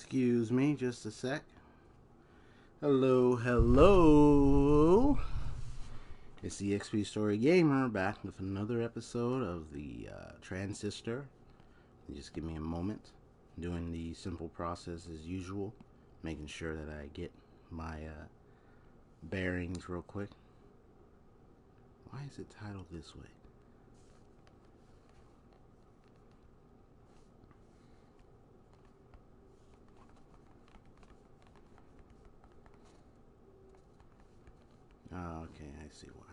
Excuse me, just a sec. Hello, hello. It's the XP Story Gamer back with another episode of the Transistor. Just give me a moment. Doing the simple process as usual, making sure that I get my bearings real quick. Why is it titled this way? Oh, okay, I see why.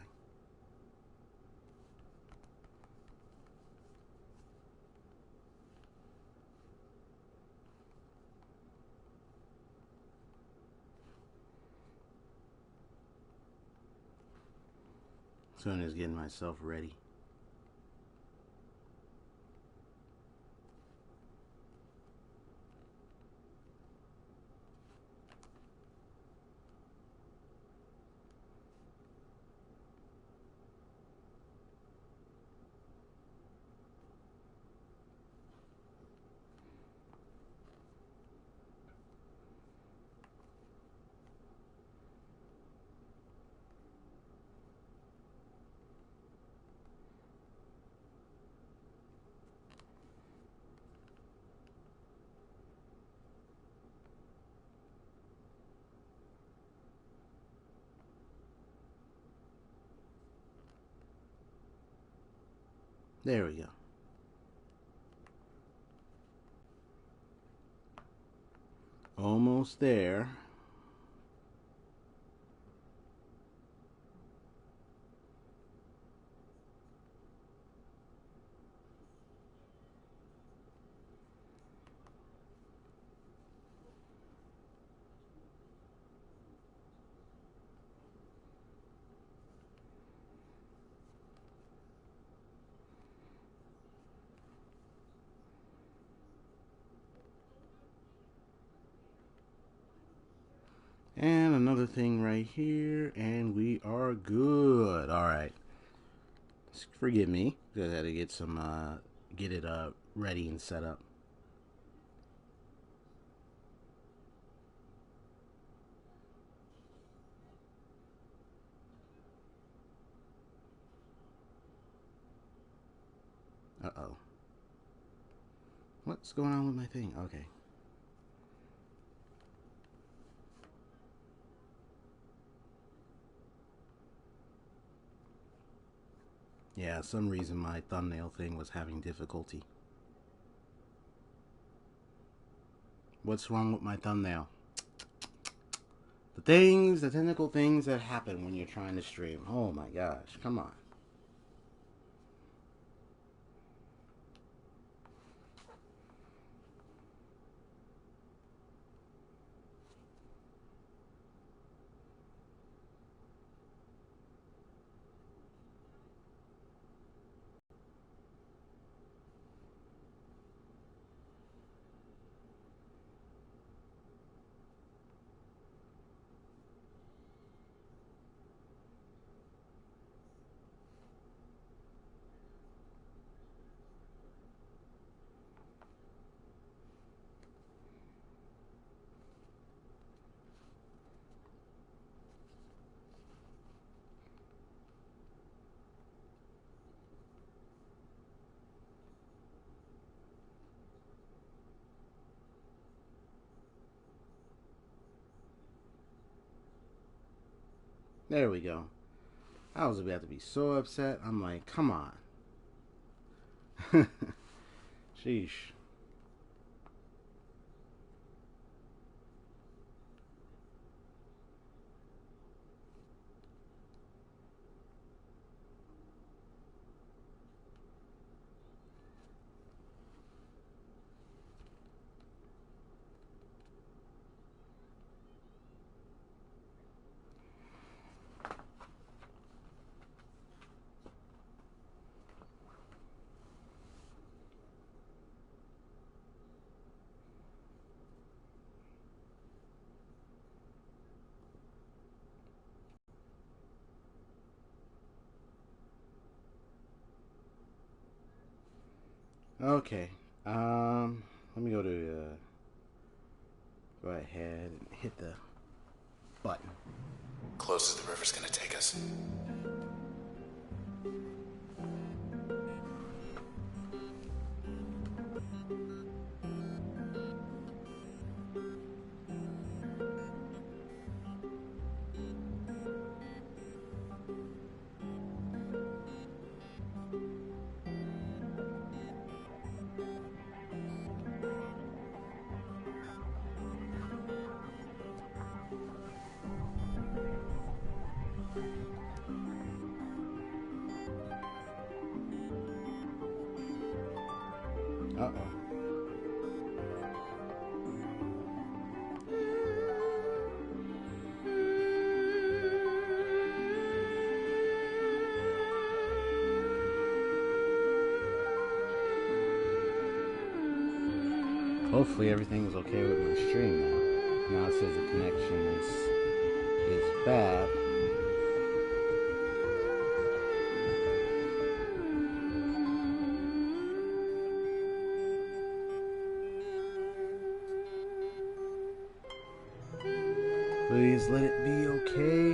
Soon as getting myself ready. There we go. Almost there. And another thing right here, and we are good. All right. Forgive me, because I had to get some, get it ready and set up. Uh-oh. What's going on with my thing? Okay. Yeah, some reason my thumbnail thing was having difficulty. What's wrong with my thumbnail? The technical things that happen when you're trying to stream. Oh my gosh, come on. There we go. I was about to be so upset. I'm like, come on. Sheesh. Okay. Let me go to go ahead and hit the button. Close as the river's gonna take us. Uh-oh. Hopefully everything's okay with my stream now. Now it says the connection is bad. Please let it be okay.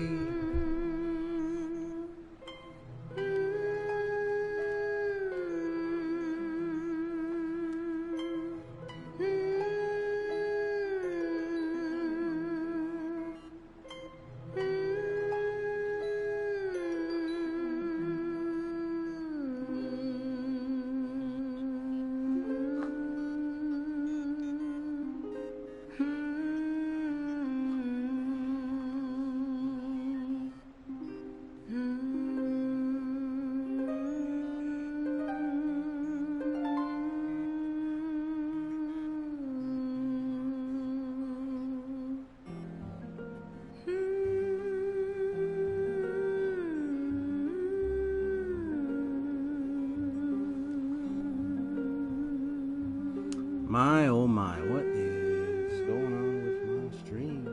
My oh my, what is going on with my stream?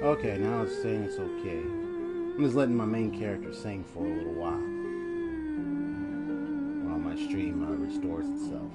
Okay, now it's saying it's okay. I'm just letting my main character sing for a little while my stream restores itself.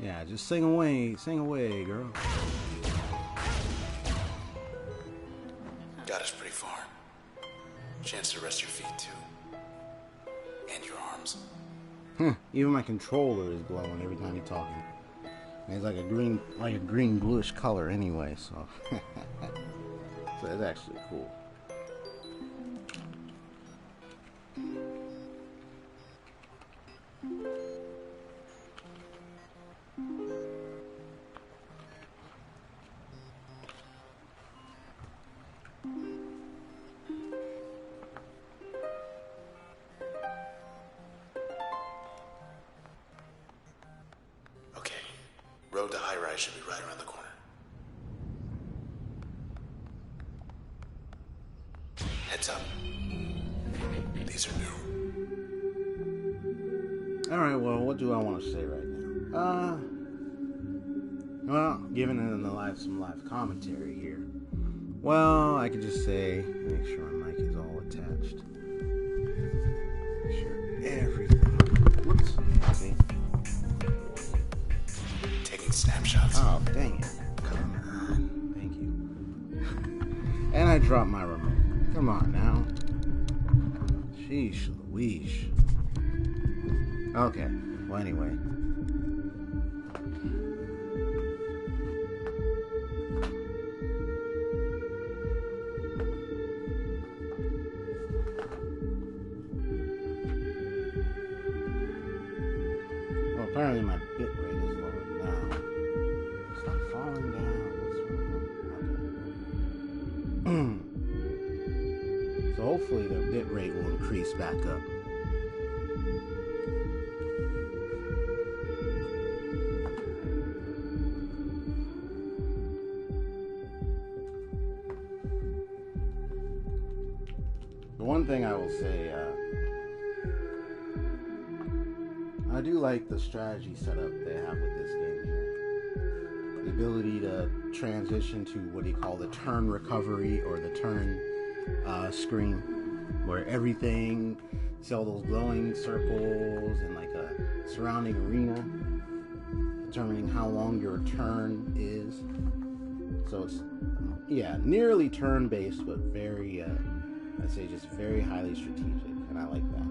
Yeah, just sing away, girl. Got us pretty far. Chance to rest your feet too. And your arms. Even my controller is glowing every time you're talking. And it's like a green bluish color anyway, so so it's actually cool. Road to high rise should be right around the corner. Heads up. These are new. Alright, well, what do I want to say right now? Well, given some live commentary here. Well, I could just say, make sure my mic is all attached. Make sure everything. Whoops. See? Snapshots. Oh, dang it. Come on. Thank you. And I dropped my remote. Come on now. Sheesh Louise. Okay. Well, anyway. Well, apparently my bit rate is lower now. So hopefully the bit rate will increase back up. The one thing I will say, I do like the strategy setup they have with this game here. The ability to transition to what do you call the turn recovery or the turn screen, where everything, see all those glowing circles and like a surrounding arena, determining how long your turn is. So it's, yeah, nearly turn-based, but very, I'd say just very highly strategic, and I like that.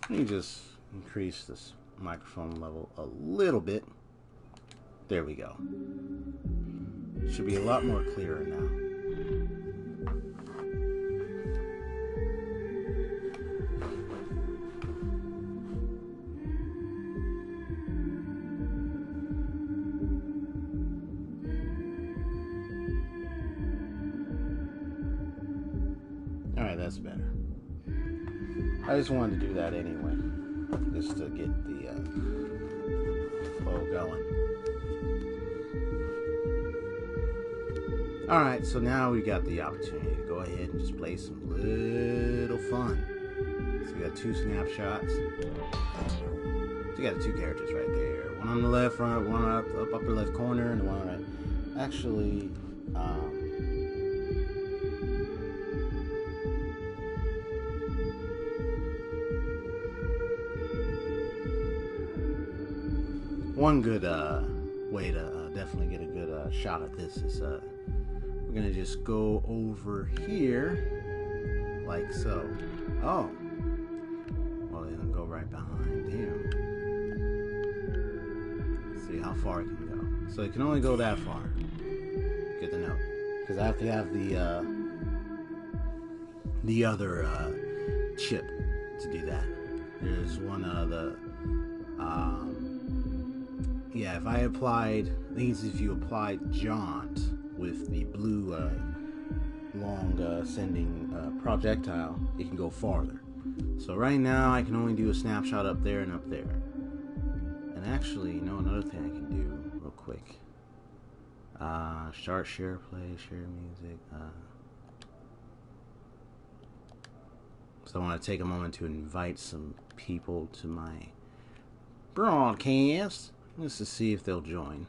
Let me just increase this microphone level a little bit. There we go. Should be a lot more clearer now. Alright, that's better. I just wanted to do that anyway, just to get the flow going. Alright, so now we got the opportunity to go ahead and just play some little fun. So we got 2 snapshots. So we got 2 characters right there. One on the left front, one up upper left corner, and the one on the right. Actually, one good way to definitely get a good shot at this is we're gonna just go over here like so. Oh, well, then go right behind him. See how far it can go. So it can only go that far. Get the note, because I have to have the other chip to do that. There's one of the yeah, if I applied, I think it's if you applied jaunt with the blue long ascending projectile, it can go farther. So right now I can only do a snapshot up there and up there. And actually, you know, another thing I can do real quick. Start share play, share music. So I want to take a moment to invite some people to my broadcast. Just to see if they'll join.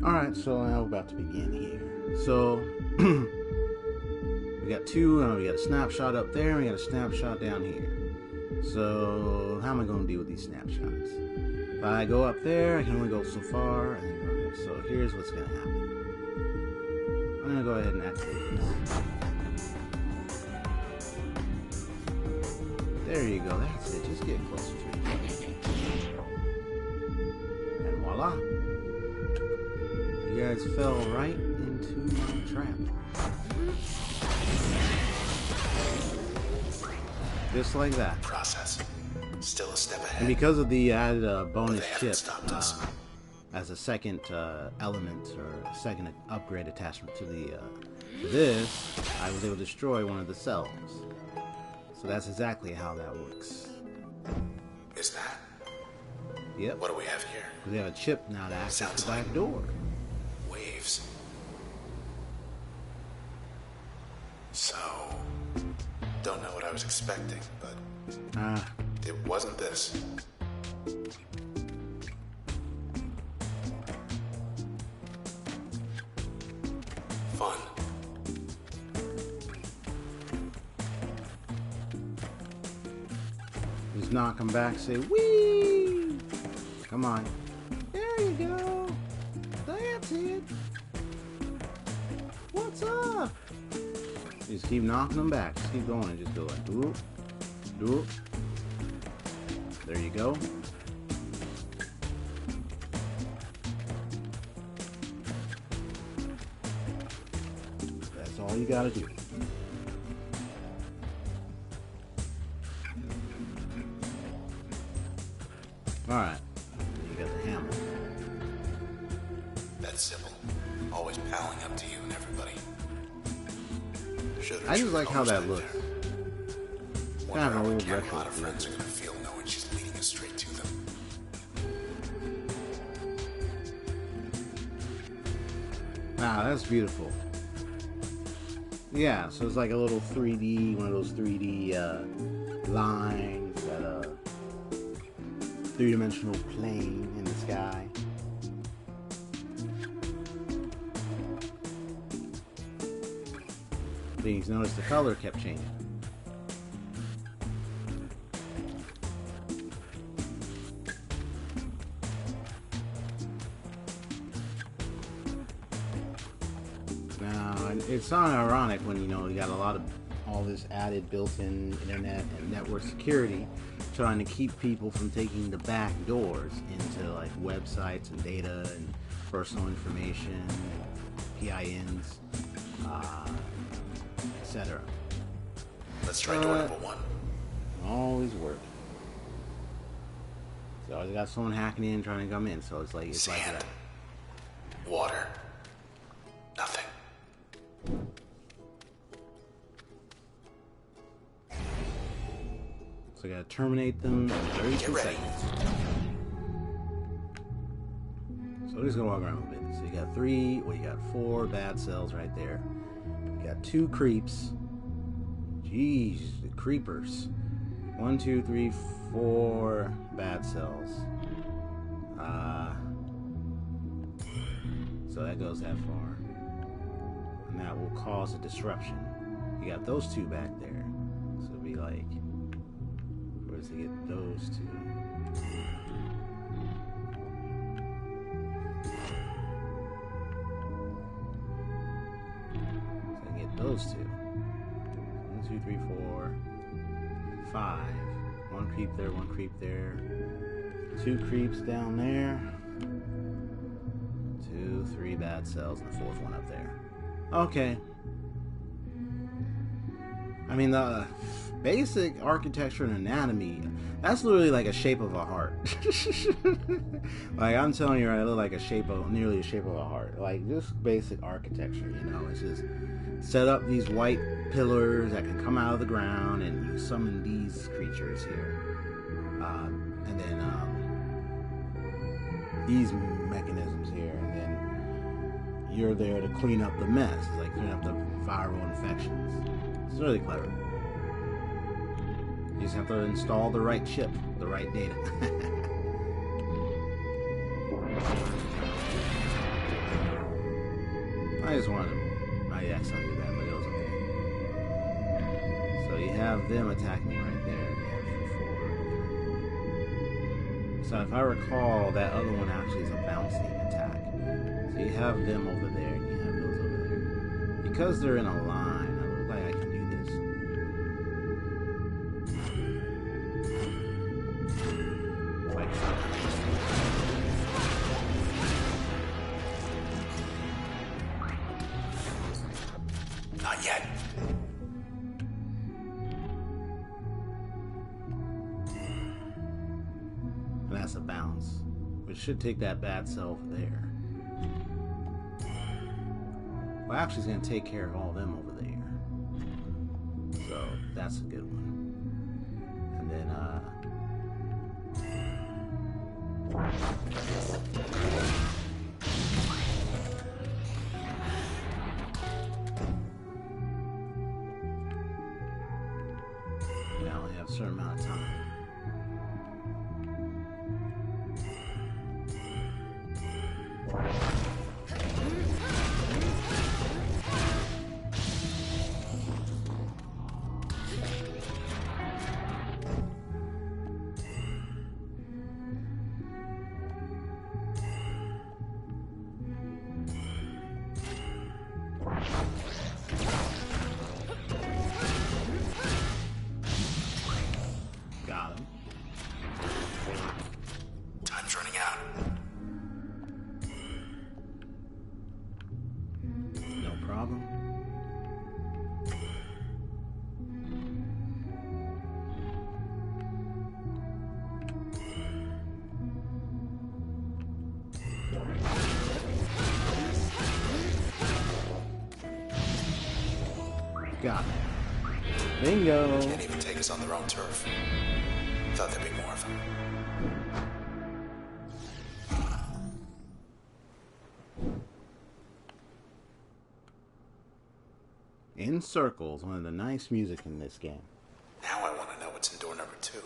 Alright, so now we're about to begin here. So, we got 2, we got a snapshot up there, and we got a snapshot down here. So, how am I going to deal with these snapshots? If I go up there, I can only go so far, and then go there. So, here's what's going to happen. I'm going to go ahead and activate this. There you go, that's it. Just get closer to it. And voila. You guys fell right into my trap. Just like that. Process. Still a step ahead. And because of the added bonus chip as a second element or a second upgrade attachment to the this, I was able to destroy one of the cells. So that's exactly how that works. Is that? Yep. What do we have here? We have a chip now to access Sounds the back like door. Waves. So, don't know what I was expecting, but it wasn't this. fun. Just knock him back, say, wee! Come on. There you go. That's it. What's up? Just keep knocking them back. Just keep going and just go like, doop, doop. There you go. That's all you gotta do. Alright. You got the hammer. That's simple. Always palling up to you and everybody. I just like how that looks. Kind of a little retro. A retro. lot of friends are gonna feel knowing she's leading us straight to them. Wow, that's beautiful. Yeah, so it's like a little 3D, one of those 3D lines that three-dimensional plane in the sky. Please notice the color kept changing. Now, it's not ironic when, you know, you got a lot of all this added built-in internet and network security trying to keep people from taking the back doors into like websites and data and personal information, PINs, etc. Let's try door number 1. Always work. So I got someone hacking in trying to come in, so it's like Sand. like that. Water. Nothing. So I gotta terminate them in 32 ready. seconds. So we're just gonna walk around a bit. So you got 3, well, you got 4 bad cells right there. You got 2 creeps. Jeez, the creepers. 1, 2, 3, 4 bad cells. So that goes that far. And that will cause a disruption. You got those 2 back there. So it'll be like, where's to get those 2? So I get those 2. 1, 2, 3, 4, 5. 1 creep there, 1 creep there. 2 creeps down there. 2, 3 bad cells, and the 4th one up there. Okay. I mean, the basic architecture and anatomy, that's literally like a shape of a heart. Like, I'm telling you, right, it look like nearly a shape of a heart. Like, just basic architecture, you know. It's just set up these white pillars that can come out of the ground, and you summon these creatures here. And then these mechanisms here, and then you're there to clean up the mess. It's like clean up the viral infections. It's really clever. You just have to install the right chip, the right data. I just wanted to, I accidentally did that, but it was okay. So you have them attacking me right there. So if I recall, that other one actually is a bouncing attack. So you have them over there, and you have those over there. Because they're in a line, I look like I can do this. Like so. Not yet. And that's a bounce, which should take that bad cell over there. Well, actually, it's going to take care of all of them over there. So, that's a good one. And then, we only have a certain amount of time. problem? Got it. Bingo! Can't even take us on their own turf. Thought there'd be more of them. In Circles, one of the nice music in this game. Now I want to know what's in door number 2.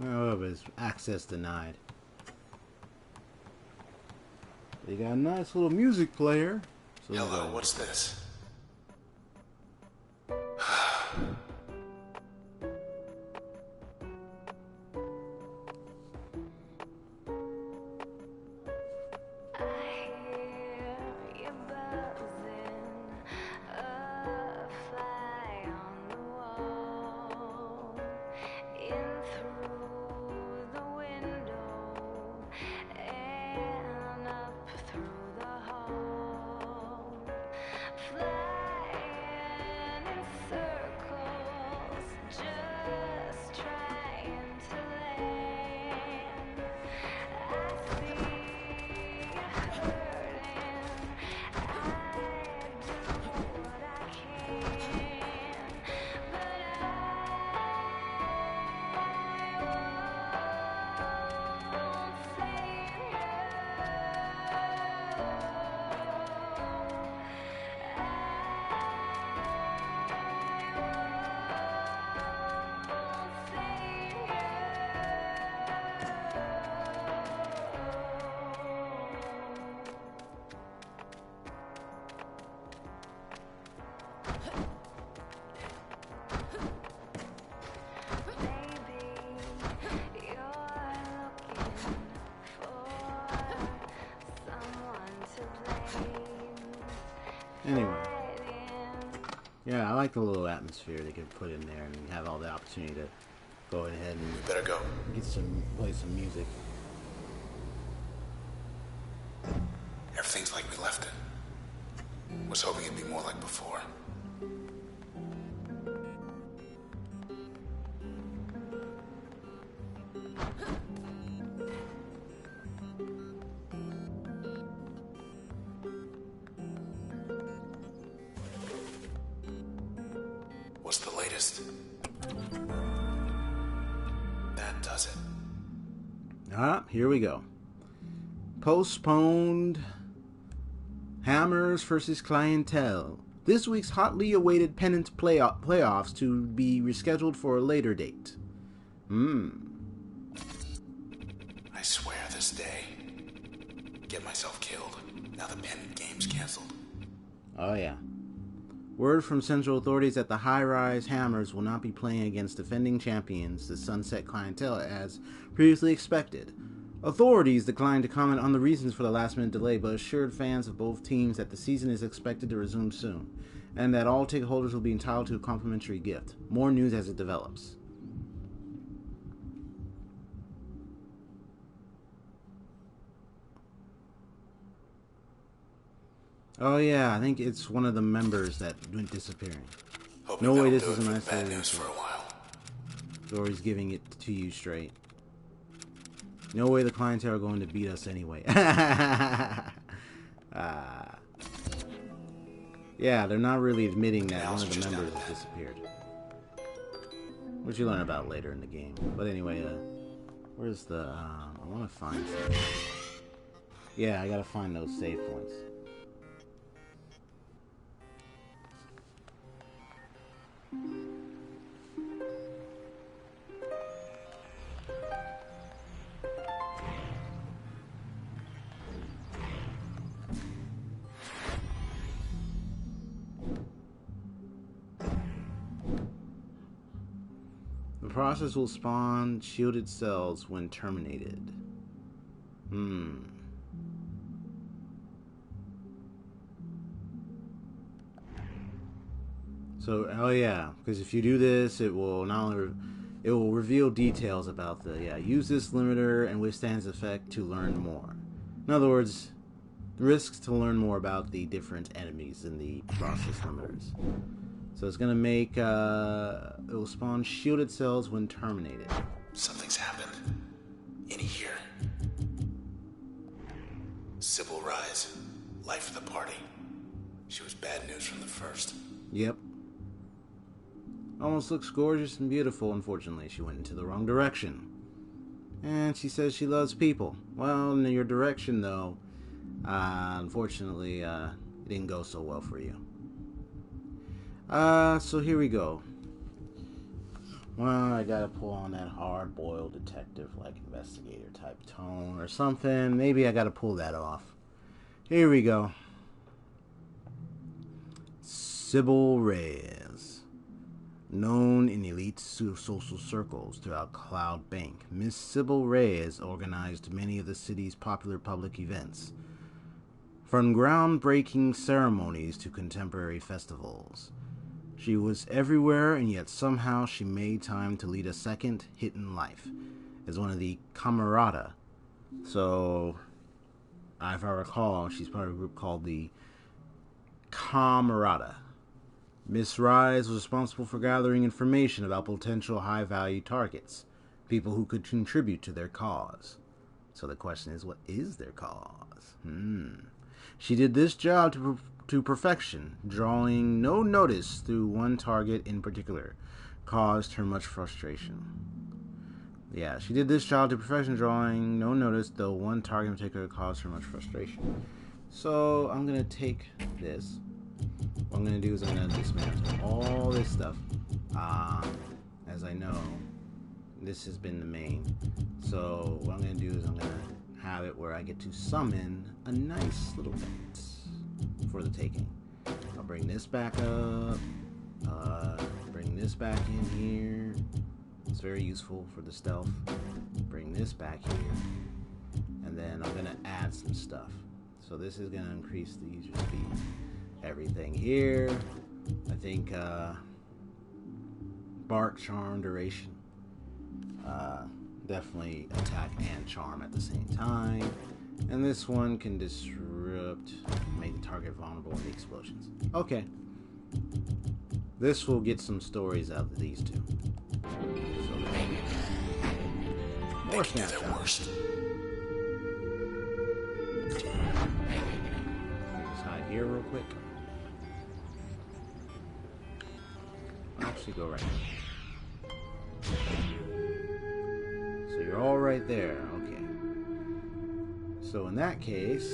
Oh, but it's access denied. They got a nice little music player. So hello, what's this? Anyway. Yeah, I like the little atmosphere they can put in there and have all the opportunity to go ahead and We better go. play some music. Everything's like we left it. Was hoping it'd be more like before. What's the latest? That does it. Ah, here we go. Postponed Hammers versus Clientele. This week's hotly awaited pennant playoffs to be rescheduled for a later date. I swear this day. Get myself killed. Now the pennant game's canceled. Oh yeah. Word from central authorities that the high-rise Hammers will not be playing against defending champions, the Sunset Clientele, as previously expected. Authorities declined to comment on the reasons for the last-minute delay, but assured fans of both teams that the season is expected to resume soon, and that all ticket holders will be entitled to a complimentary gift. More news as it develops. Oh yeah, I think it's one of the members that went disappearing. Hoping No way that'll this do is it an for the bad isolated news for a while. Dory's giving it to you straight. No way the Clientele are going to beat us anyway. Yeah, they're not really admitting that one of the members has disappeared. Which you learn about later in the game. But anyway, where's the... I want to find something. Yeah, I gotta find those save points. The process will spawn shielded cells when terminated. So, oh yeah, because if you do this, it will not only reveal details about the use this limiter and withstands effect to learn more. In other words, risks to learn more about the different enemies in the process limiters. So it's going to make, it will spawn shielded cells when terminated. Something's happened. In here. Sybil Rise. Life of the party. She was bad news from the first. Yep. Almost looks gorgeous and beautiful. Unfortunately, she went into the wrong direction. And she says she loves people. Well, in your direction, though, unfortunately, it didn't go so well for you. So here we go. Well, I gotta pull on that hard-boiled detective, like investigator type tone or something. Maybe I gotta pull that off. Here we go. Sybil Rulez. Known in elite social circles throughout Cloud Bank, Miss Sybil Rulez organized many of the city's popular public events. From groundbreaking ceremonies to contemporary festivals. She was everywhere, and yet somehow she made time to lead a second hidden life as one of the Camerata. So, if I recall, she's part of a group called the Camerata. Miss Rise was responsible for gathering information about potential high-value targets, people who could contribute to their cause. So the question is, what is their cause? She did this job to perfection, drawing no notice through one target in particular, caused her much frustration. Yeah, she did this job to perfection, drawing no notice, though one target in particular caused her much frustration. So I'm going to take this. What I'm going to do is I'm going to dismantle all this stuff. As I know, this has been the main. So what I'm going to do is I'm going to have it where I get to summon a nice little bit for the taking. I'll bring this back up. Bring this back in here. It's very useful for the stealth. Bring this back here. And then I'm going to add some stuff. So this is going to increase the user speed. Everything here. I think bark, charm, duration. Definitely attack and charm at the same time. And this one can disrupt, make the target vulnerable to explosions. Okay. This will get some stories out of these two. So, more snapshots. Just hide here real quick. I'll actually go right here. So you're all right there. Okay. So in that case,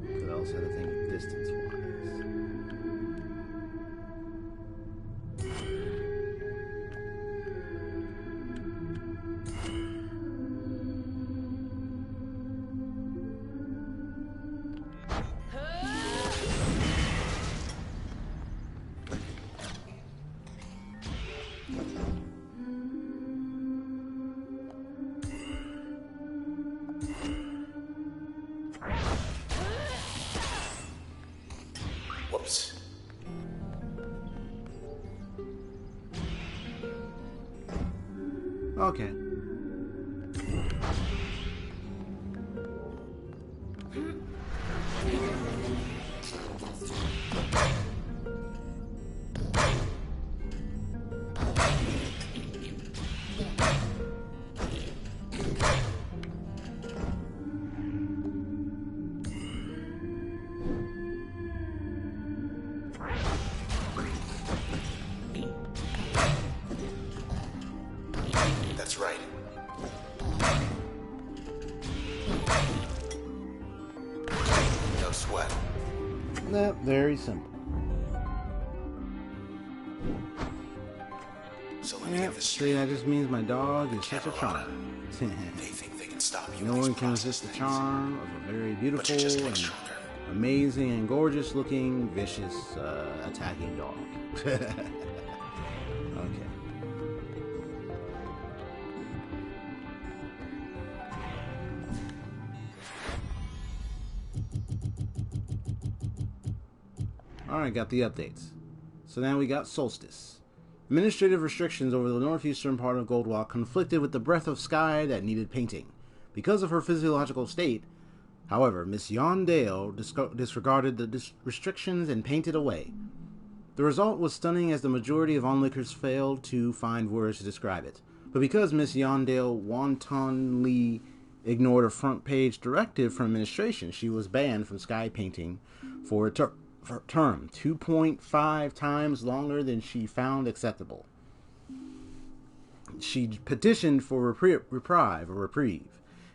what else had to think of distance-wise? Whoops. Okay. That's right. No sweat. That very simple. So let me Yep. get this See, straight. that just means my dog is such a charm. They think they can stop you. No in one this can process resist the things. charm of a very But you're beautiful just getting and stronger. amazing and gorgeous looking, vicious, attacking dog. Okay. Alright, got the updates. So now we got Solstice. Administrative restrictions over the northeastern part of Goldwalk conflicted with the breadth of sky that needed painting. Because of her physiological state, however, Miss Yondale disregarded the restrictions and painted away. The result was stunning, as the majority of onlookers failed to find words to describe it. But because Miss Yondale wantonly ignored a front-page directive from administration, she was banned from sky painting for a term 2.5 times longer than she found acceptable. She petitioned for reprieve,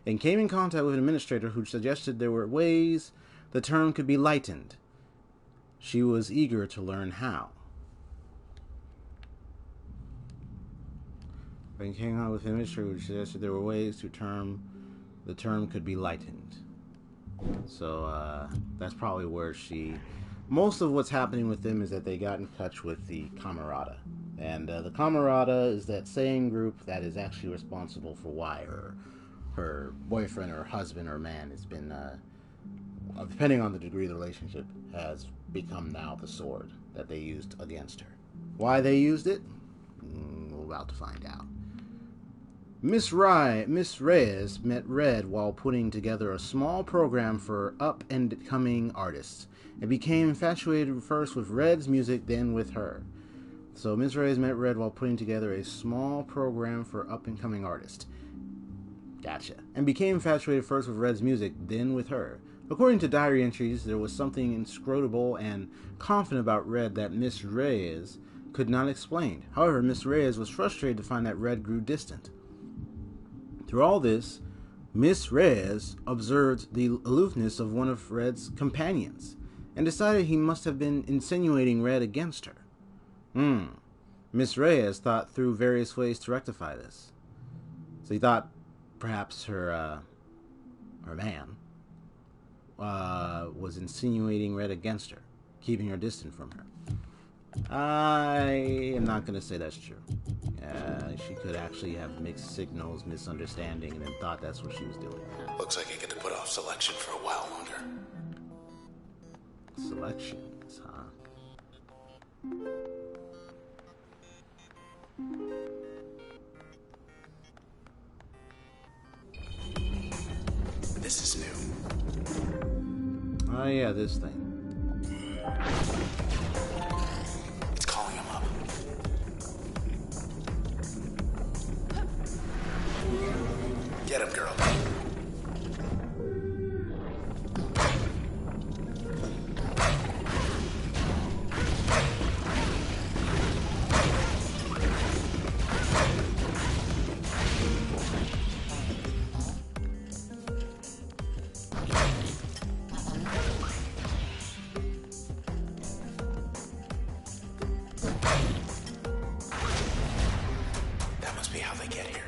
and came in contact with an administrator who suggested there were ways the term could be lightened. She was eager to learn how. When came out with an administrator who suggested there were ways the term could be lightened. So that's probably where most of what's happening with them is that they got in touch with the Camerata. And the Camerata is that same group that is actually responsible for why her boyfriend or husband or man has been, depending on the degree of the relationship, has become now the sword that they used against her. Why they used it? We're about to find out. Miss Reyes met Red while putting together a small program for up-and-coming artists, and became infatuated first with Red's music, then with her. So Miss Reyes met Red while putting together a small program for up-and-coming artists. Gotcha. And became infatuated first with Red's music, then with her. According to diary entries, there was something inscrutable and confident about Red that Miss Reyes could not explain. However, Miss Reyes was frustrated to find that Red grew distant. Through all this, Miss Reyes observed the aloofness of one of Red's companions, and decided he must have been insinuating Red against her. Miss Reyes thought through various ways to rectify this. So he thought perhaps her man was insinuating Red against her, keeping her distant from her. I am not going to say that's true. She could actually have mixed signals, misunderstanding, and then thought that's what she was doing. Looks like I get to put off selection for a while longer. Selections, huh? This is new. Oh yeah, this thing. It's calling him up. Get him, girl. That must be how they get here.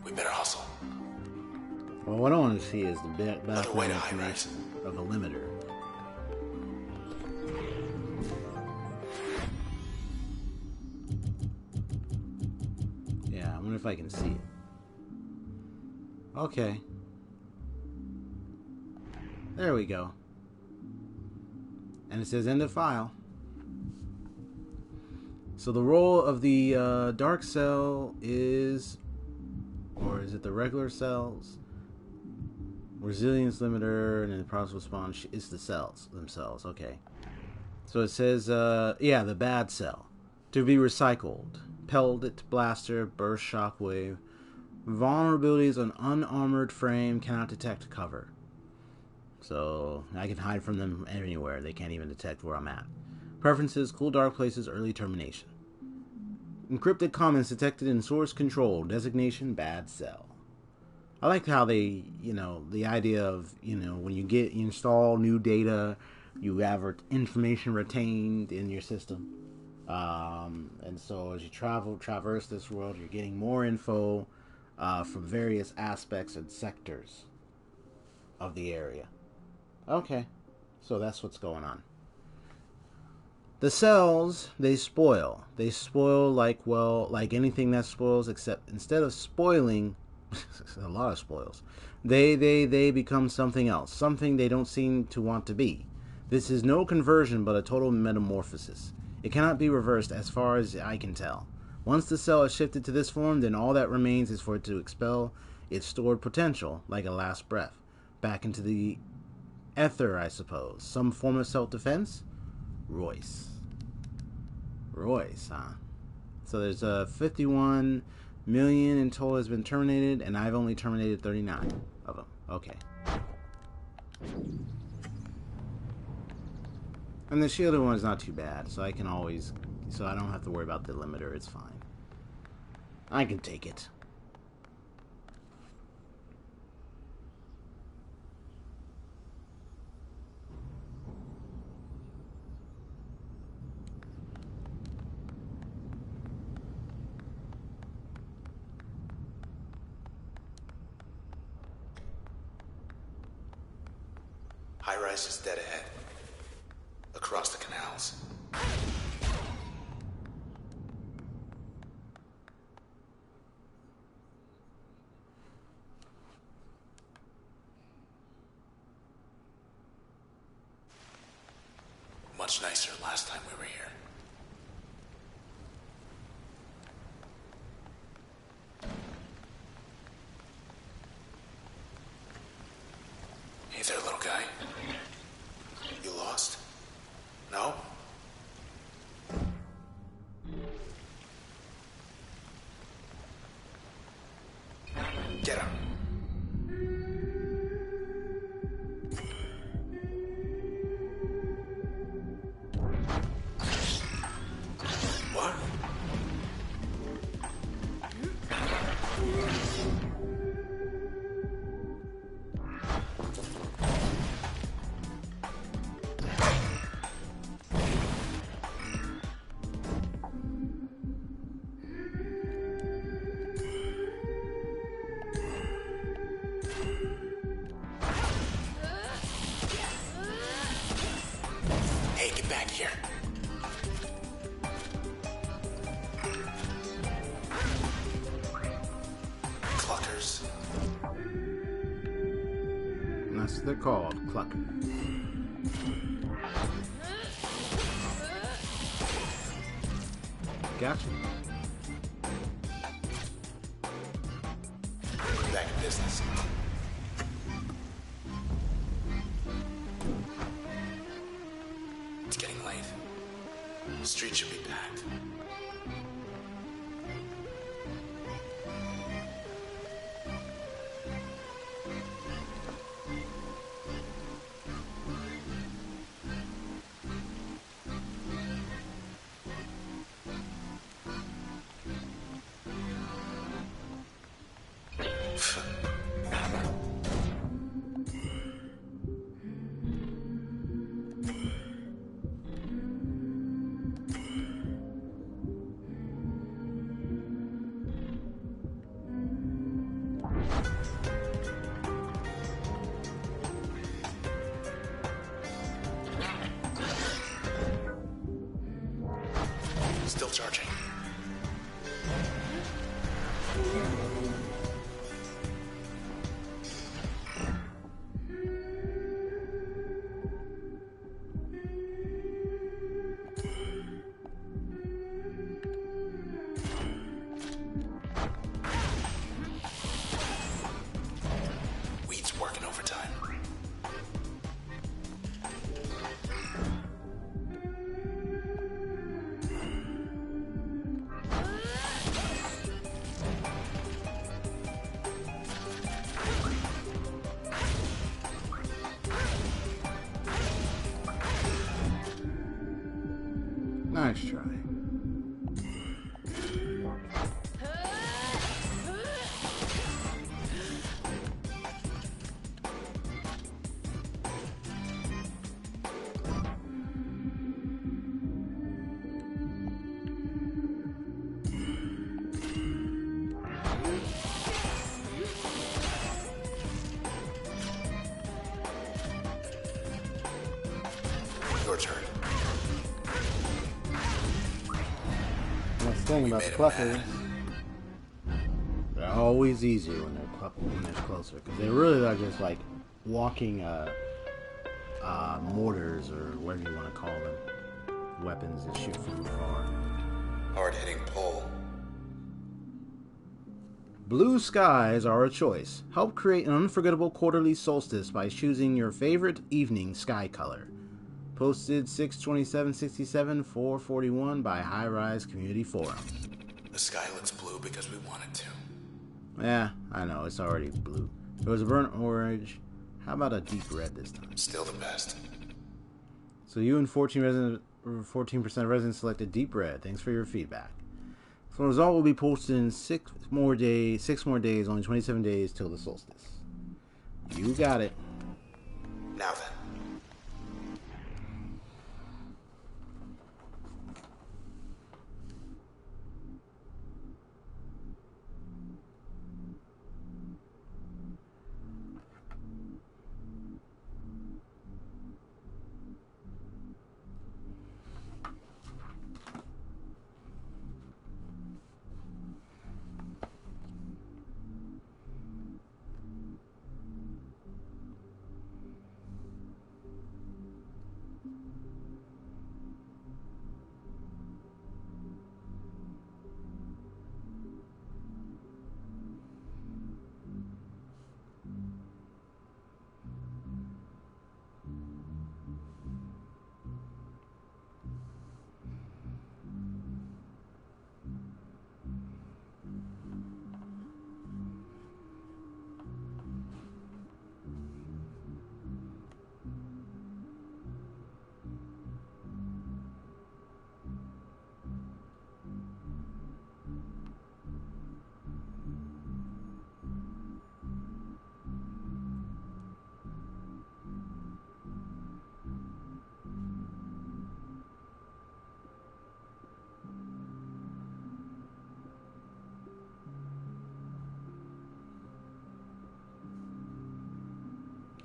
We better hustle. Well, what I want to see is the Another way background to high-rise. information of the limiter. Yeah, I wonder if I can see it. Okay. There we go. And it says end of file. So the role of the dark cell is, or is it the regular cells? Resilience limiter, and then the process response is the cells themselves. Okay. So it says, yeah, the bad cell. To be recycled. Pellet blaster, burst shockwave. Vulnerabilities on unarmored frame, cannot detect cover. So I can hide from them anywhere. They can't even detect where I'm at. Preferences, cool dark places, early termination. Encrypted comments detected in source control. Designation, bad cell. I like how they, the idea of, when you install new data, you have information retained in your system. And so as you traverse this world, you're getting more info from various aspects and sectors of the area. Okay, so that's what's going on. The cells, they spoil. They spoil like anything that spoils, except instead of spoiling, a lot of spoils, they become something else, something they don't seem to want to be. This is no conversion, but a total metamorphosis. It cannot be reversed as far as I can tell. Once the cell is shifted to this form, then all that remains is for it to expel its stored potential, like a last breath, back into the ether, I suppose. Some form of self-defense? Royce, huh? So there's 51 million in total has been terminated, and I've only terminated 39 of them. Okay. And the shielded one is not too bad, so I don't have to worry about the limiter. It's fine. I can take it. High-rise is dead ahead. Across the canals. Much nicer last time we were here. Hey there, little guy. You lost? No? Get him. What? Hey, get back here. Cluckers. And that's what they're called, clucker. Gotcha. Back in business. It's getting late. The street should be packed. Still charging. Weed's working overtime. Nice try. Your turn. That's the thing about cluckers. They're always easier when they're closer, because they really are just like walking a mortars, or whatever you want to call them. Weapons that shoot from afar. Hard-hitting pull. Blue skies are a choice. Help create an unforgettable quarterly solstice by choosing your favorite evening sky color. Posted 6/27/67/441 by High Rise Community Forum. The sky looks blue because we want it to. Yeah, I know, it's already blue. It was a burnt orange. How about a deep red this time? Still the best. So you and 14% of residents selected deep red. Thanks for your feedback. So the result will be posted in 6 more days, only 27 days till the solstice. You got it. Now then.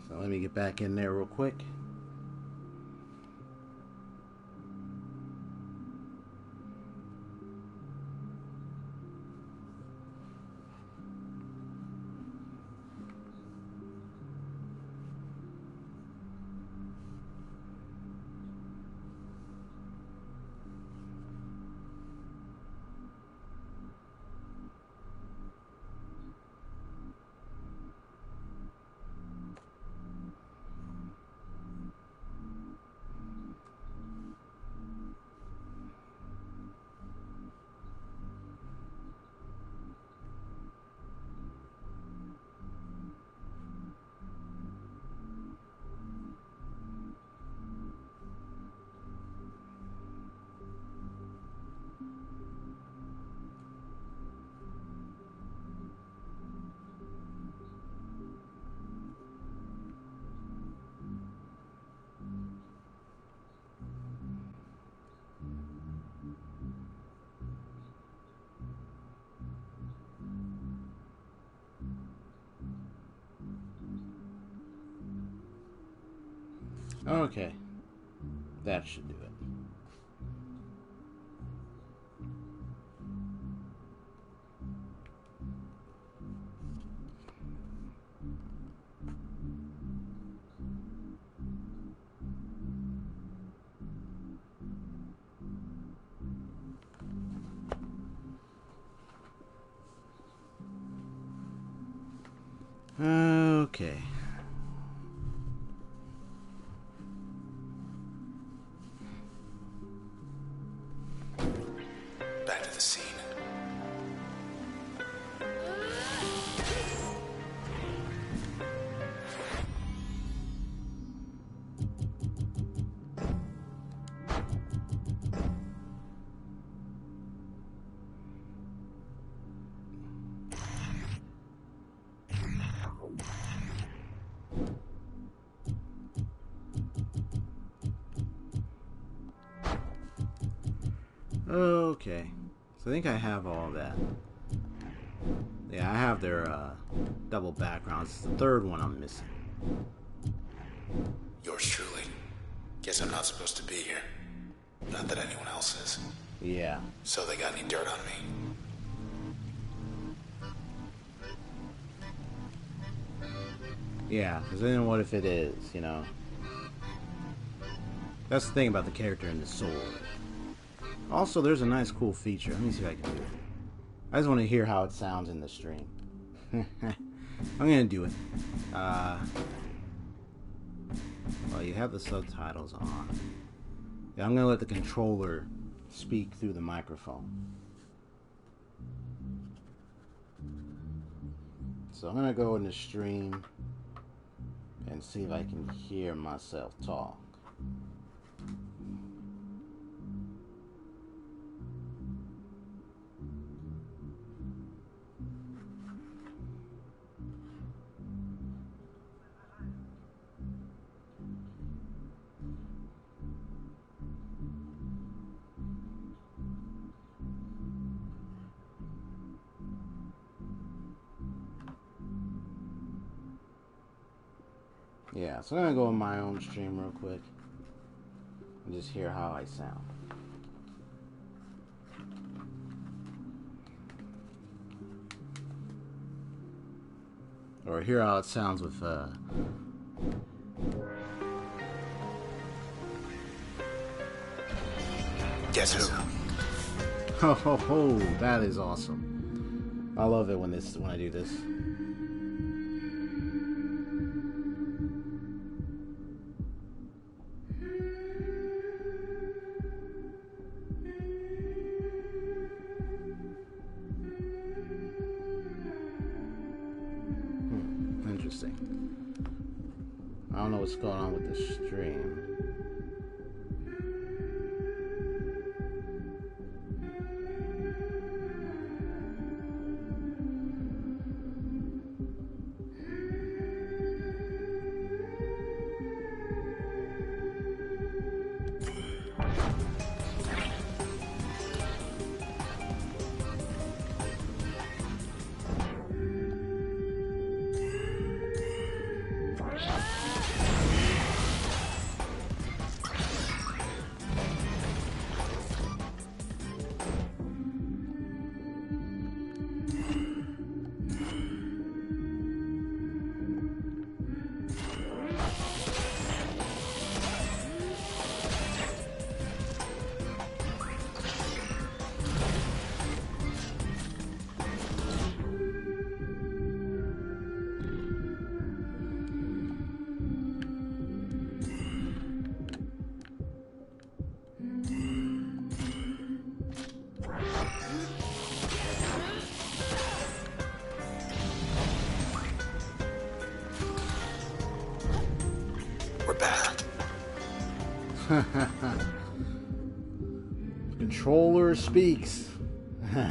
So let me get back in there real quick. Okay. That should do it. Okay. Back to the scene. Okay. So I think I have all that. Yeah, I have their double backgrounds. It's the third one I'm missing. Yours truly. Guess I'm not supposed to be here. Not that anyone else is. Yeah. So they got any dirt on me? Yeah, because then what if it is, you know? That's the thing about the character and the sword. Also, there's a nice cool feature. Let me see if I can do it. I just want to hear how it sounds in the stream. I'm gonna do it. Well, you have the subtitles on. Yeah, I'm gonna let the controller speak through the microphone. So I'm gonna go in the stream and see if I can hear myself talk. Yeah, so I'm gonna go on my own stream real quick and just hear how I sound. Or hear how it sounds with Guess who? Ho ho ho, that is awesome. I love it when I do this. Interesting. I don't know what's going on with the stream. Controller speaks. Yeah,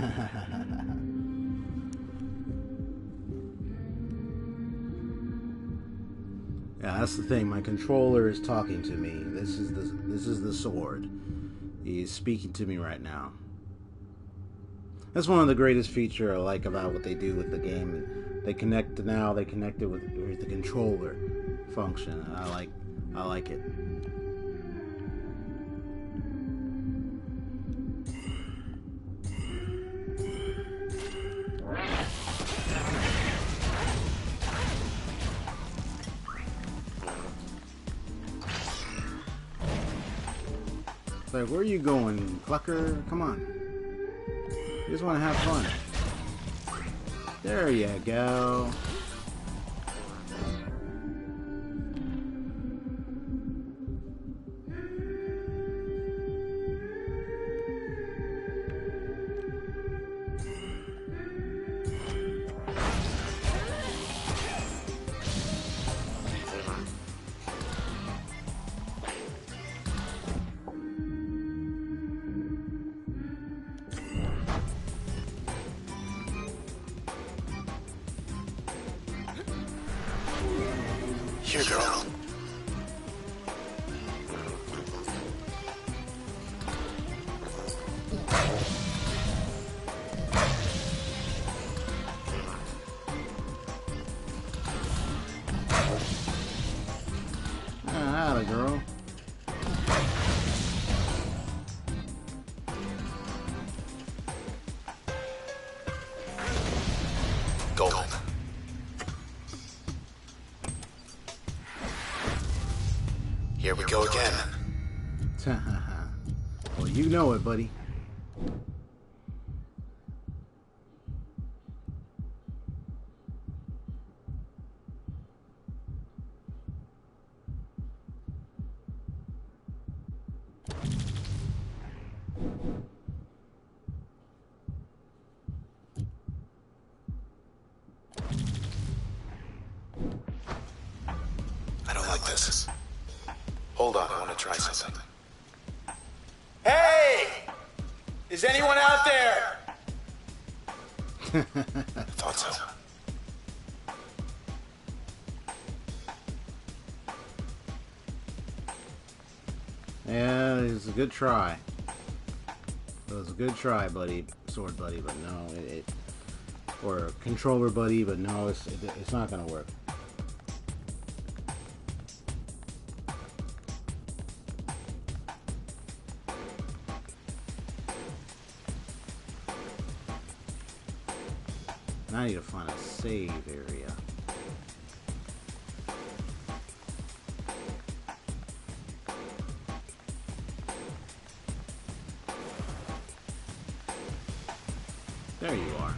that's the thing. My controller is talking to me. This is the sword. He's speaking to me right now. That's one of the greatest features I like about what they do with the game. They connect it with the controller function. And I like it. Like, where are you going, clucker? Come on. You just want to have fun. There you go. Here, girl. Ah, girl. Golden. Here we go again. Well, you know it, buddy. I don't like this. Hold on, I want to try something. Hey! Is anyone out there? I thought so. Yeah, it was a good try. It was a good try, buddy. Sword buddy, but no, or controller buddy, but no, it's not gonna work. Now I need to find a save area. There you are.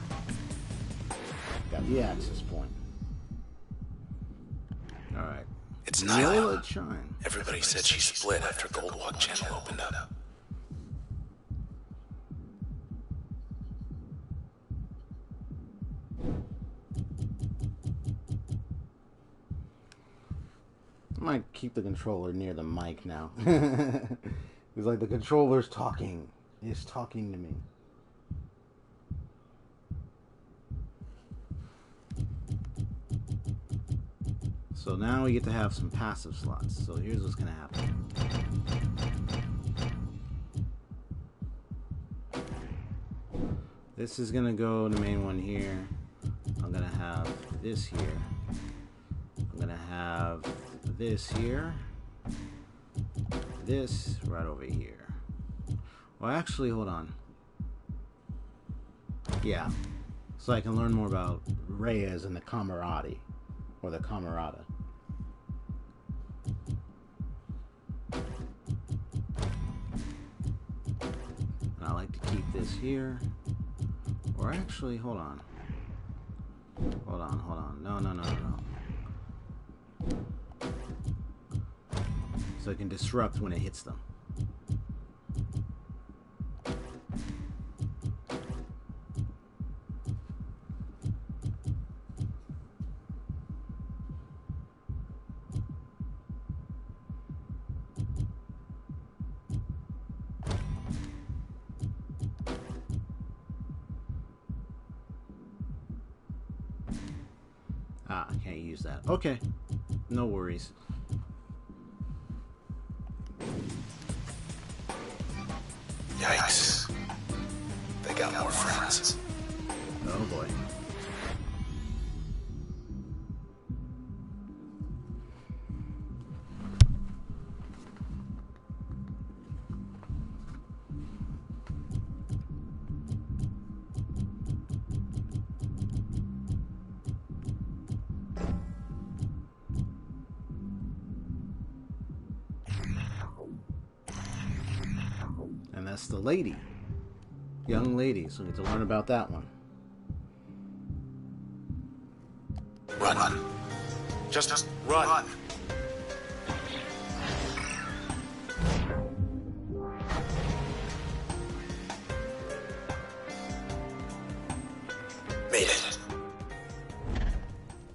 Got the access point. Alright. It's not. Chime. Everybody said she split after Goldwalk Channel opened up. I might keep the controller near the mic now. It's like the controller's talking. It's talking to me. So now we get to have some passive slots. So here's what's going to happen. This is going to go the main one here. I'm going to have this here. I'm going to have this here. This right over here. Well, actually, hold on. Yeah. So I can learn more about Reyes and the Camerati. Or the Camerata. And I like to keep this here. Or actually, hold on. Hold on. No. So it can disrupt when it hits them. Ah, I can't use that. Okay. No worries. Yikes. They got more friends. Oh boy. And that's the lady. Young lady, so we get to learn about that one. Run. Just run. Made it.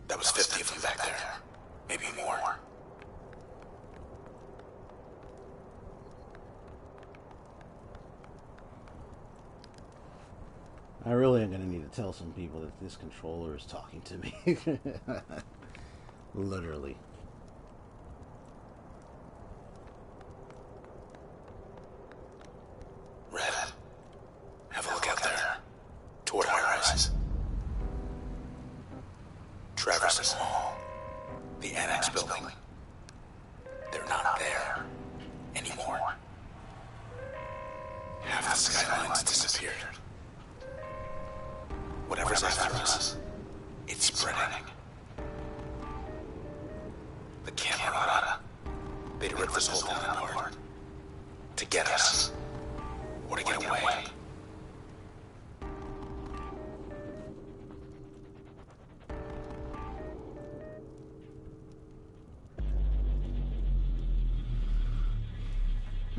That was 50 of them back there. Maybe more. I really am going to need to tell some people that this controller is talking to me. Literally. Red. Have a look out there. Toward High-Rise. Traverse the mall. The Annex building. They're not there anymore. Half the skyline's disappeared. Whatever's after us, it's spreading. The Camerata. They'd rip this whole town apart. To get us. Or to get away.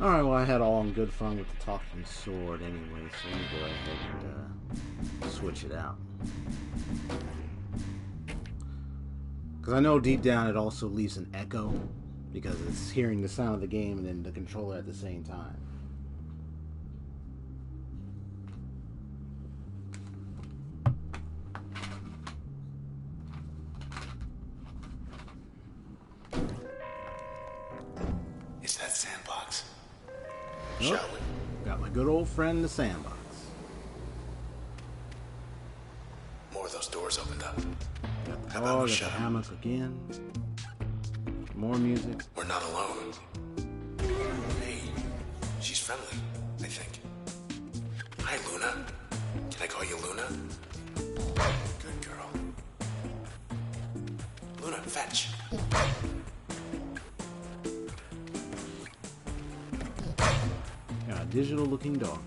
Alright, well, I had all in good fun with the talking sword anyway, so let me go ahead and switch it out. Because I know deep down it also leaves an echo, because it's hearing the sound of the game and then the controller at the same time. It's that sandbox. Nope. Shall we? Got my good old friend, the sandbox. More of those doors opened up. Got the dog, got the hammock again. More music. We're not alone. Hey, she's friendly, I think. Hi, Luna. Can I call you Luna? Good girl. Luna, fetch. Got a digital looking dog.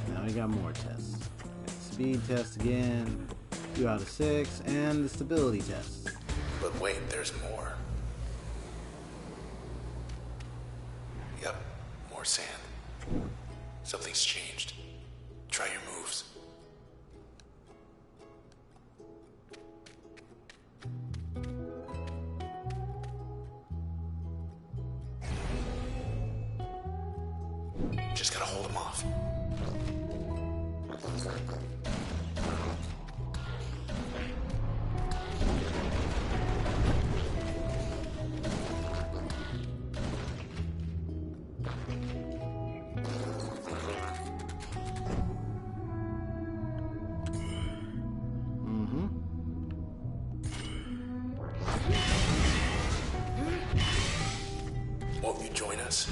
Now we got more tests. Got the speed test again. 2 out of 6, and the stability test. But wait, there's more. Yep, more sand. Something's changed. Try your moves. Just gotta hold him off. Won't you join us?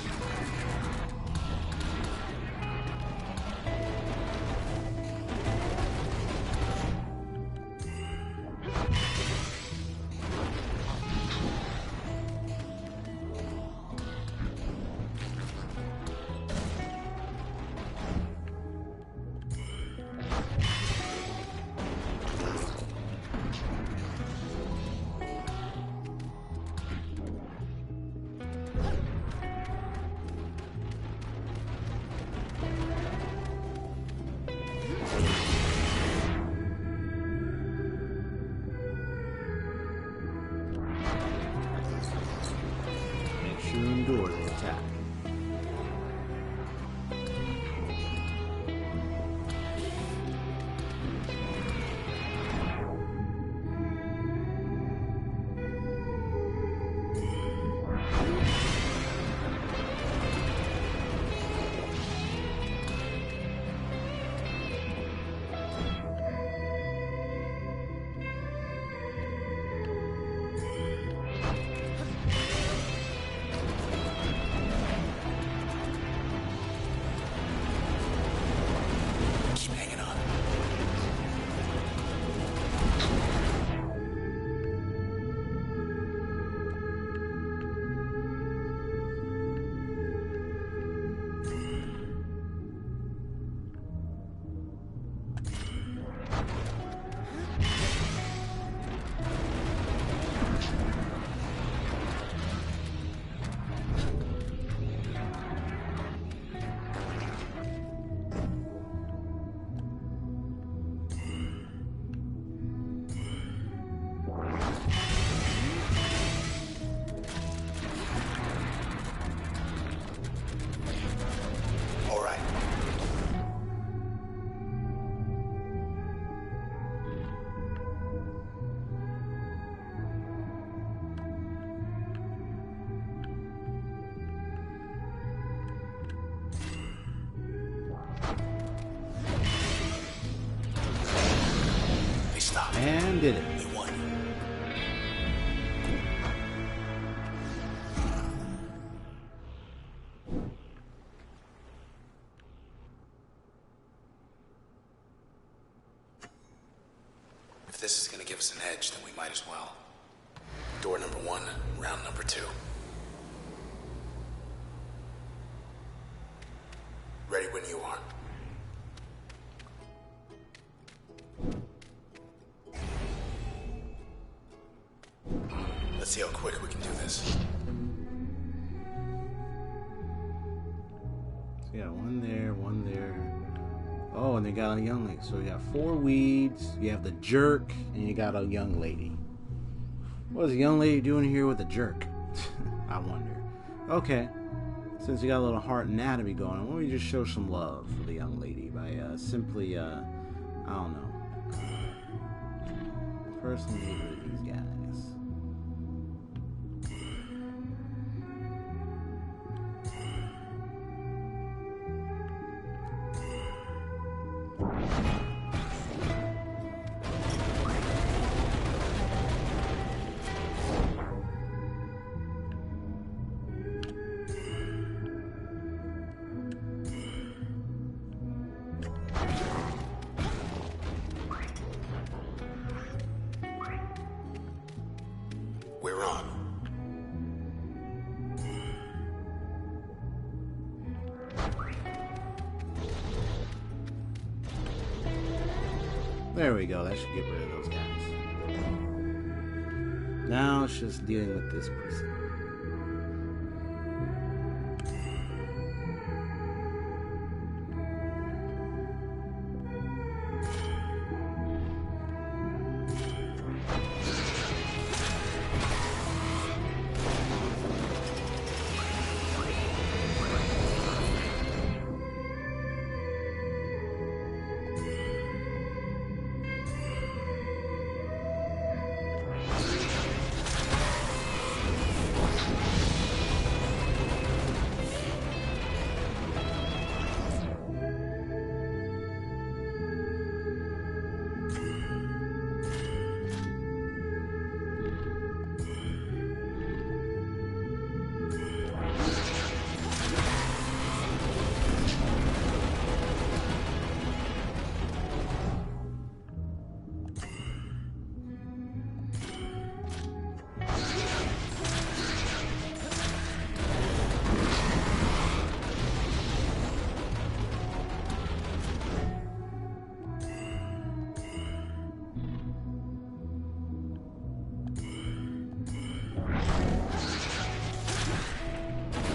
Make sure you endure the attack. Keep hanging on. All right. They stopped. And did it. They won. If this is gonna give us an edge, then we might as well. Door number 1, round number 2. Ready when you are. Let's see how quick we can do this. So yeah, one there, one there. Oh, and they got a young lady. So you got 4 weeds, you have the jerk, and you got a young lady. What is a young lady doing here with a jerk? I wonder. Okay. Since you got a little heart anatomy going on, why don't we just show some love for the young lady by simply, I don't know. First, let me get rid of these guys. We're on. There we go. That should get rid of those guys. Now it's just dealing with this person.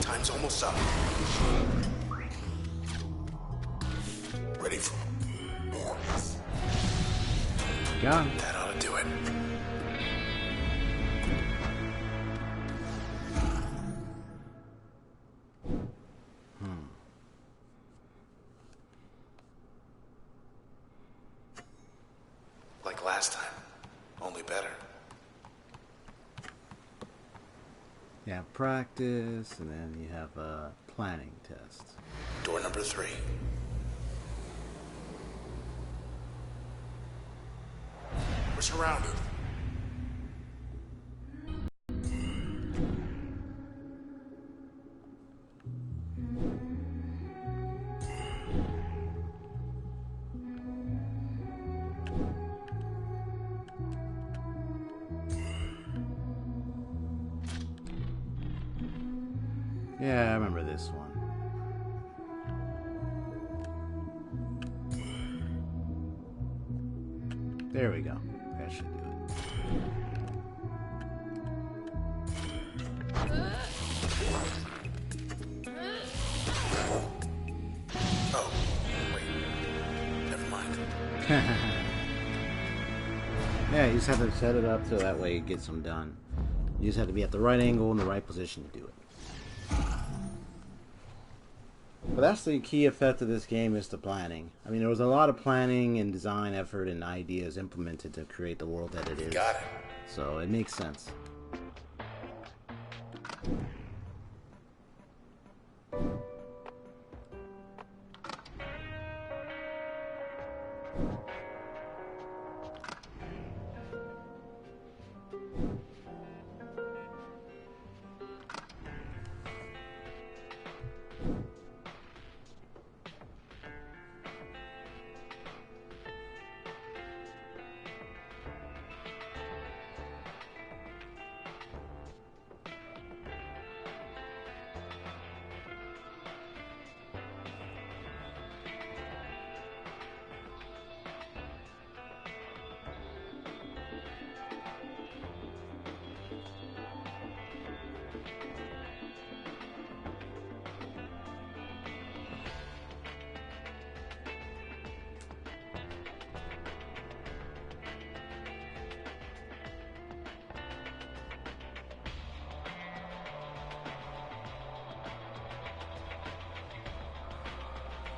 Time's almost up. Ready for more. Got it. That ought to do it. Like last time, only better. You have practice, and then you have a planning test. Door number 3. We're surrounded. Yeah, I remember this one. There we go. That should do it. Oh, wait. Never mind. Yeah, you just have to set it up so that way it gets them done. You just have to be at the right angle in the right position to do it. But that's the key effect of this game, is the planning. I mean, there was a lot of planning and design effort and ideas implemented to create the world that it is. Got it. So it makes sense.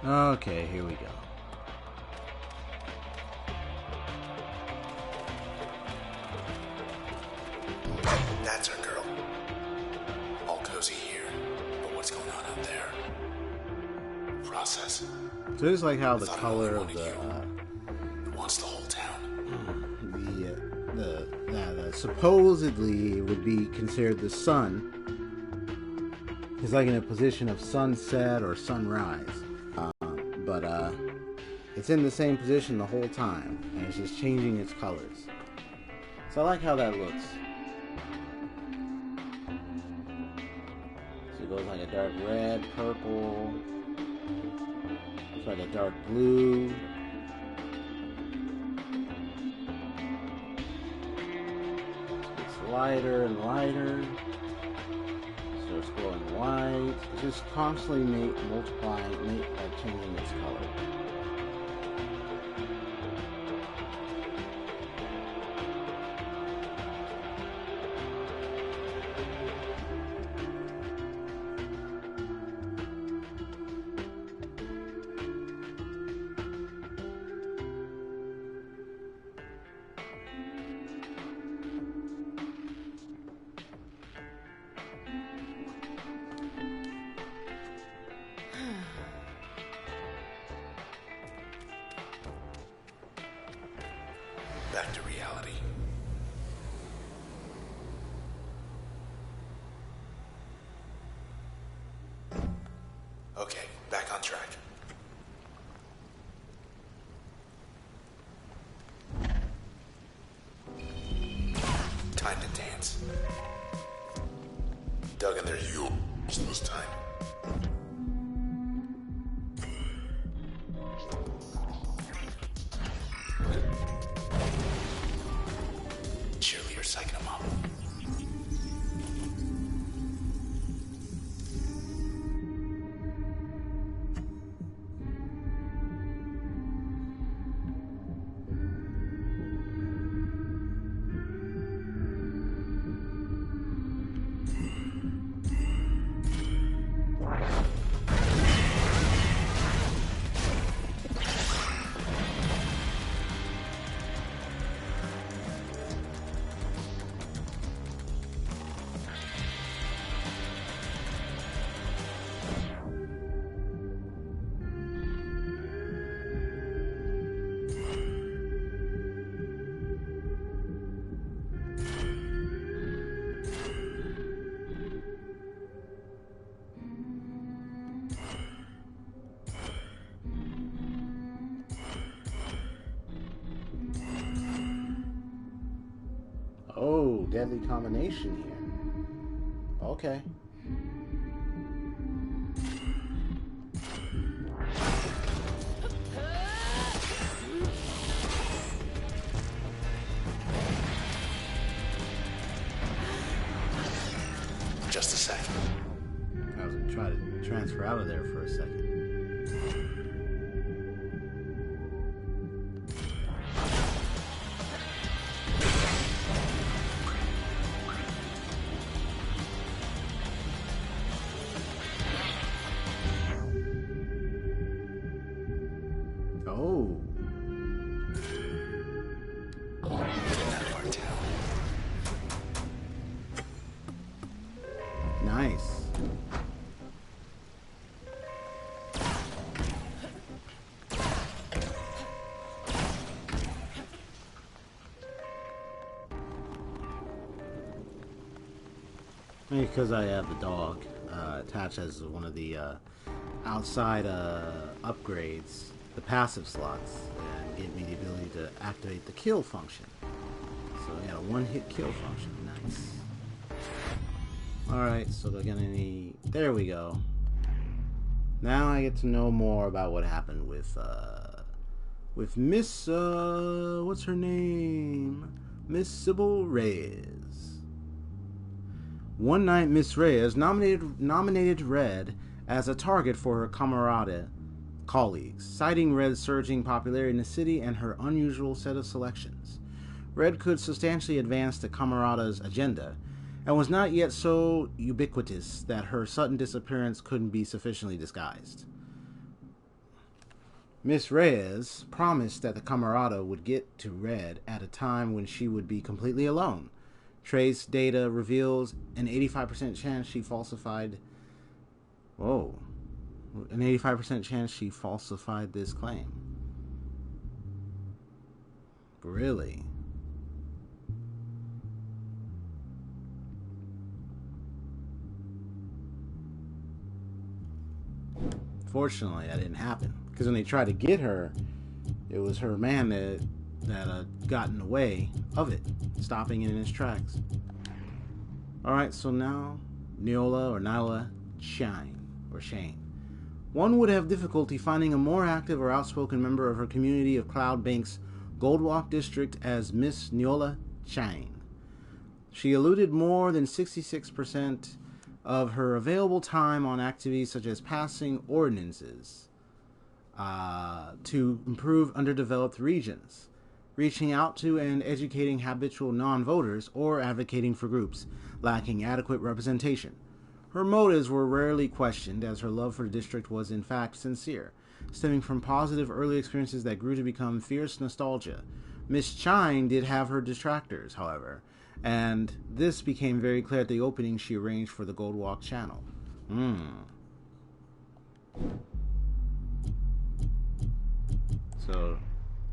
Okay, here we go. That's our girl. All cozy here. But what's going on out there? Process. So it's like how the color of the wants the whole town. the supposedly would be considered the sun. It's like in a position of sunset or sunrise, but it's in the same position the whole time, and it's just changing its colors. So I like how that looks. So it goes like a dark red, purple. It's like a dark blue. It's lighter and lighter. Starts glowing white. It's just constantly multiplying, changing its color. Back to reality. Okay, back on track. Time to dance. Dug in their heels this time. Cheerleader psyching them up. Oh, deadly combination here. Okay. Just a second. I was gonna try to transfer out of there for a second. Oh. Getting out of our town. Nice. Because I have the dog attached as one of the outside upgrades, the passive slots, and give me the ability to activate the kill function. So yeah, one-hit kill function. Nice. Alright, so they're gonna need... There we go. Now I get to know more about what happened with Miss... what's her name? Miss Sybil Reyes. One night, Miss Reyes nominated Red as a target for her camarada colleagues, citing Red's surging popularity in the city and her unusual set of selections. Red could substantially advance the camarada's agenda, and was not yet so ubiquitous that her sudden disappearance couldn't be sufficiently disguised. Miss Reyes promised that the Camarada would get to Red at a time when she would be completely alone. Trace data reveals an 85% chance she falsified. Whoa. An 85% chance she falsified this claim. Really? Fortunately, that didn't happen. Because when they tried to get her, it was her man that got in the way of it, stopping it in his tracks. Alright, so now, Nyla Shane. One would have difficulty finding a more active or outspoken member of her community of Cloud Bank's Goldwalk district as Miss Nyla Shane. She eluded more than 66% of her available time on activities such as passing ordinances to improve underdeveloped regions, reaching out to and educating habitual non-voters, or advocating for groups lacking adequate representation. Her motives were rarely questioned, as her love for the district was in fact sincere, stemming from positive early experiences that grew to become fierce nostalgia. Miss Chine did have her detractors, however, and this became very clear at the opening she arranged for the Goldwalk channel. So,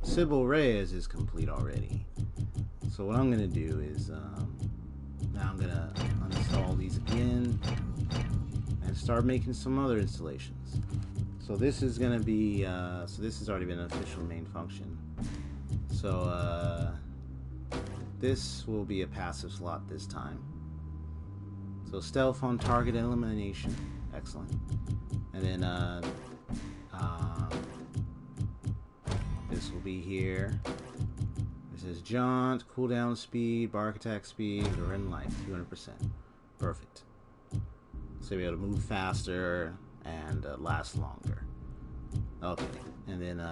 Sybil Reyes is complete already. So what I'm going to do is, now I'm going to uninstall these again and start making some other installations. So this is going to be, so this has already been an official main function. So, this will be a passive slot this time. So stealth on target elimination. Excellent. And then, this will be here. This is jaunt, cooldown speed, bark attack speed, or in life, 200%. Perfect. So you'll be able to move faster and last longer. Okay, and then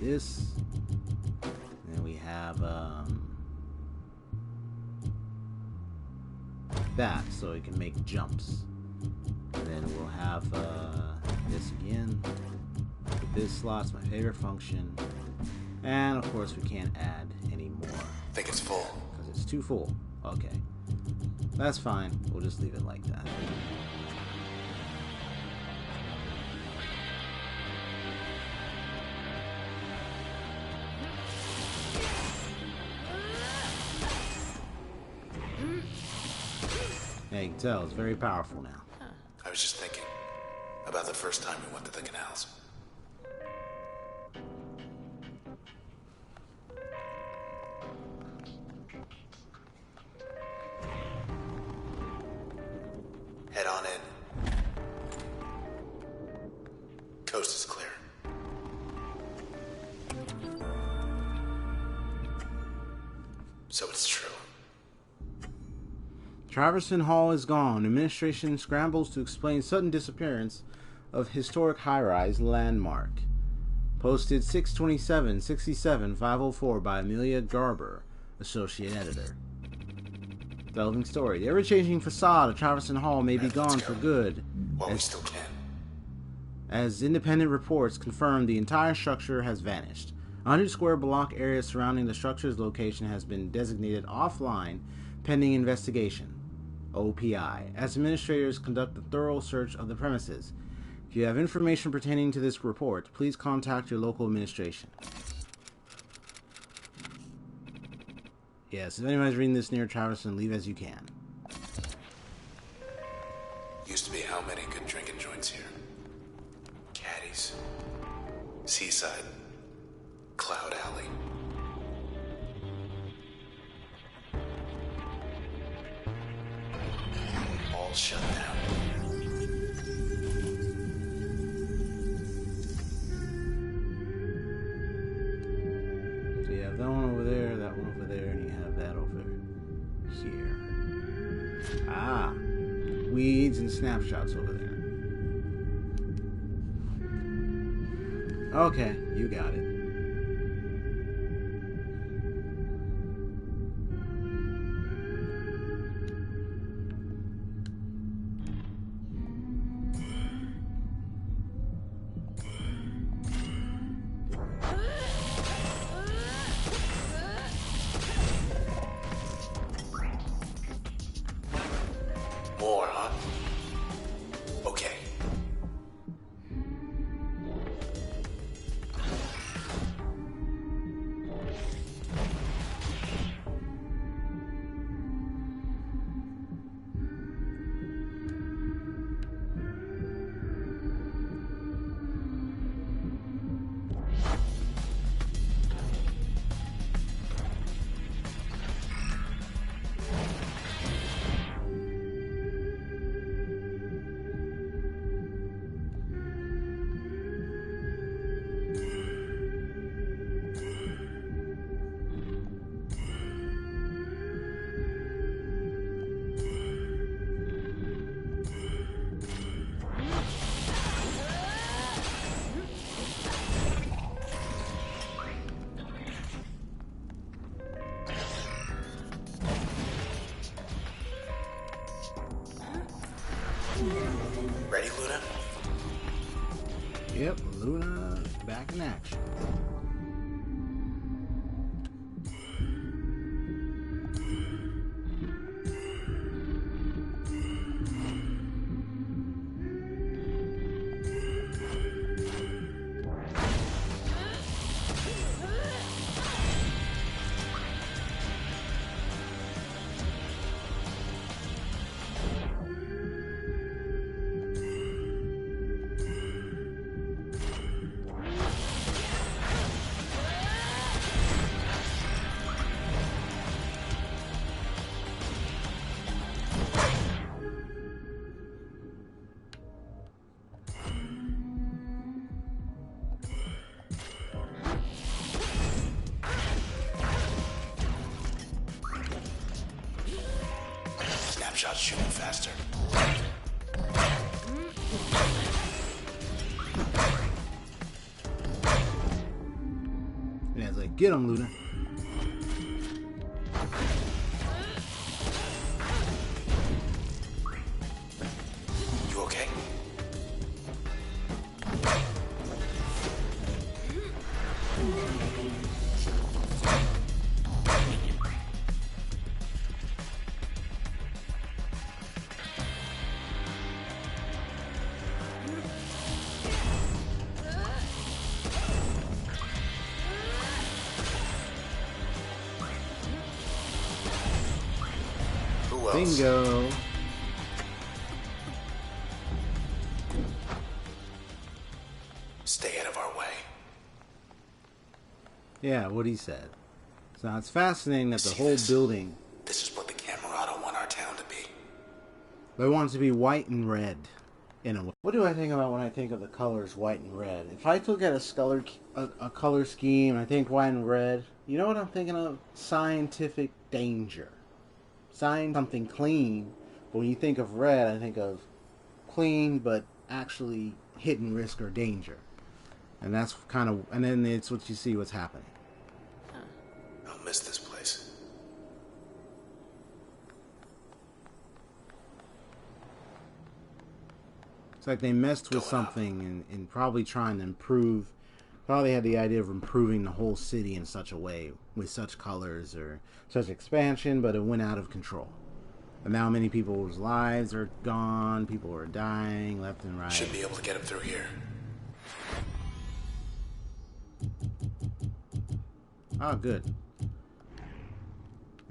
this. And then we have that, so it can make jumps. And then we'll have this again. This slot's my favorite function. And of course we can't add any more. I think it's full. Because it's too full. Okay. That's fine. We'll just leave it like that. Yeah, you can tell. It's very powerful now. I was just thinking about the first time we went to the canals. Head on in. Coast is clear. So it's true. Traverson Hall is gone. Administration scrambles to explain sudden disappearance of historic high-rise landmark. Posted 6/27/67/504 by Amelia Garber, Associate Editor. Delving story. The ever-changing facade of Traverson Hall may be gone for good. While we still can. As independent reports confirm, the entire structure has vanished. 100 square block area surrounding the structure's location has been designated offline pending investigation. OPI, as administrators conduct a thorough search of the premises. If you have information pertaining to this report, please contact your local administration. Yes, if anybody's reading this near Traverson, leave as you can. Used to be how many good drinking joints here? Caddies. Seaside. Cloud Alley. All shut down. So you have that one over there, that one over there, and you have that over here. Ah, weeds and snapshots over there. Okay, you got it. more, huh? Okay. Ready, Luna? Yep, Luna back in action. Snapshot's shooting faster. Yeah, it's like, get him, Luna. You okay? Who else? Bingo. Stay out of our way. Yeah, what he said. So it's fascinating that the See whole this? building, This is what the Camerata want our town to be. they want it to be white and red in a way. What do I think about when I think of the colors white and red? If I look at a color scheme, I think white and red, you know what I'm thinking of? Scientific danger. Something clean, but when you think of red, I think of clean but actually hidden risk or danger. And that's kind of, and then it's what you see what's happening. I'll miss this place. It's like they messed with Going up. something and probably trying to improve. Probably had the idea of improving the whole city in such a way with such colors or such expansion, but it went out of control. And now many people's lives are gone. People are dying left and right. Should be able to get him through here. Oh, good.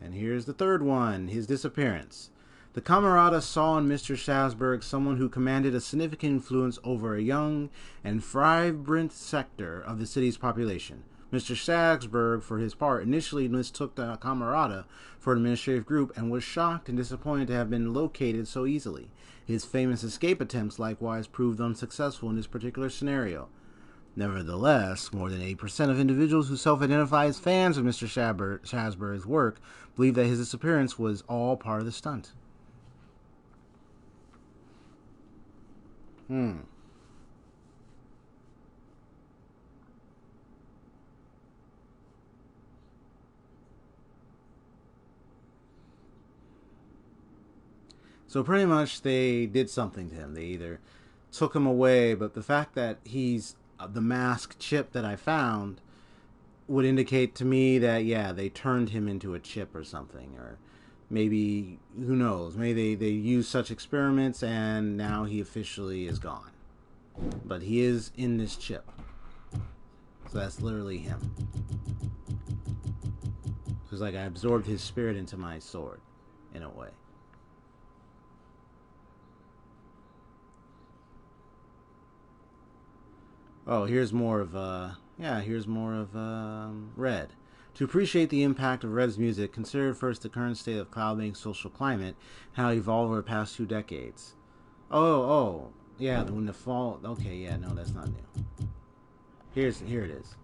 And here's the third one, his disappearance. The Camerata saw in Mr. Shasberg someone who commanded a significant influence over a young and vibrant sector of the city's population. Mr. Shasberg, for his part, initially mistook the Camerata for an administrative group and was shocked and disappointed to have been located so easily. His famous escape attempts likewise proved unsuccessful in this particular scenario. Nevertheless, more than 8% of individuals who self-identify as fans of Mr. Shasberg's work believe that his disappearance was all part of the stunt. So pretty much they did something to him. They either took him away, but the fact that he's the mask chip that I found would indicate to me that, yeah, they turned him into a chip or something. Or maybe, who knows, maybe they use such experiments and now he officially is gone. But he is in this chip. So that's literally him. It's like I absorbed his spirit into my sword, in a way. Oh, here's more of, Red. To appreciate the impact of Red's music, consider first the current state of cloud-based social climate, how it evolved over the past 2 decades. Yeah, when the fall... Okay, yeah, no, that's not new. Here it is.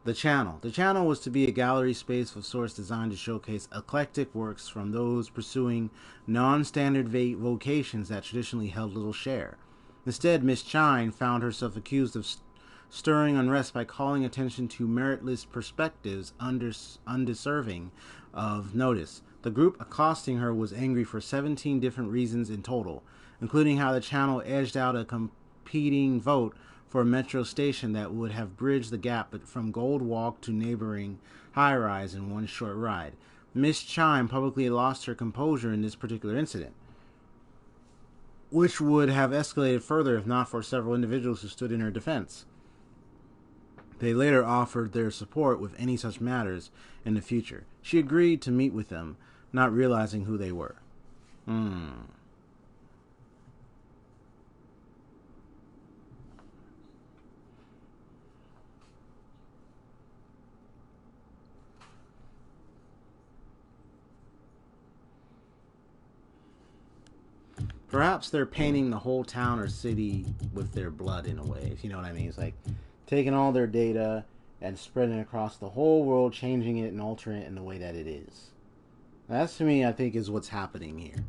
The Channel. The Channel was to be a gallery space of sorts designed to showcase eclectic works from those pursuing non-standard vocations that traditionally held little share. Instead, Miss Chine found herself accused of stirring unrest by calling attention to meritless perspectives undeserving of notice. The group accosting her was angry for 17 different reasons in total, including how the Channel edged out a competing vote for a metro station that would have bridged the gap from Gold Walk to neighboring high-rise in one short ride. Miss Chime publicly lost her composure in this particular incident, which would have escalated further if not for several individuals who stood in her defense. They later offered their support with any such matters in the future. She agreed to meet with them, not realizing who they were. Perhaps they're painting the whole town or city with their blood in a way, if you know what I mean. It's like taking all their data and spreading it across the whole world, changing it and altering it in the way that it is. That's, to me, I think, is what's happening here.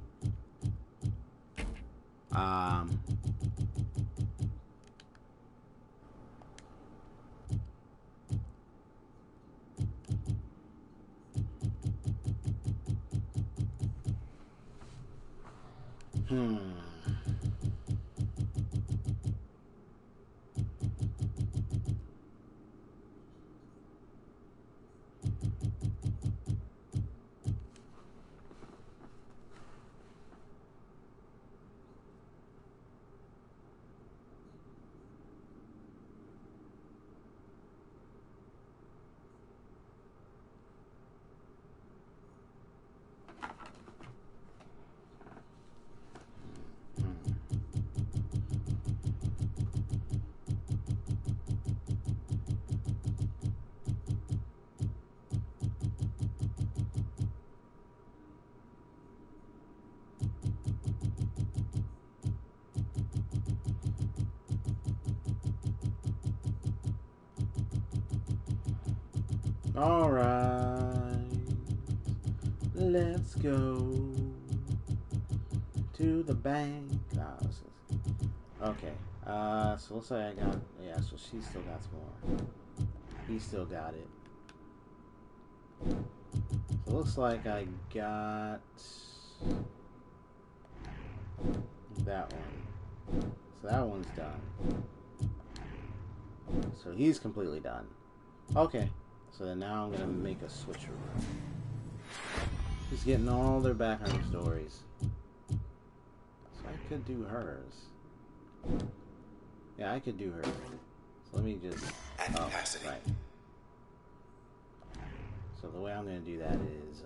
Alright, let's go to the bank. Okay, so looks like I got, yeah, so she still got some more. He still got it. So it looks like I got that one. So that one's done. So he's completely done. Okay. So then now I'm going to make a switcheroo. He's getting all their background stories. So I could do hers. Yeah, I could do hers. So let me just... At capacity. Right. So the way I'm going to do that is...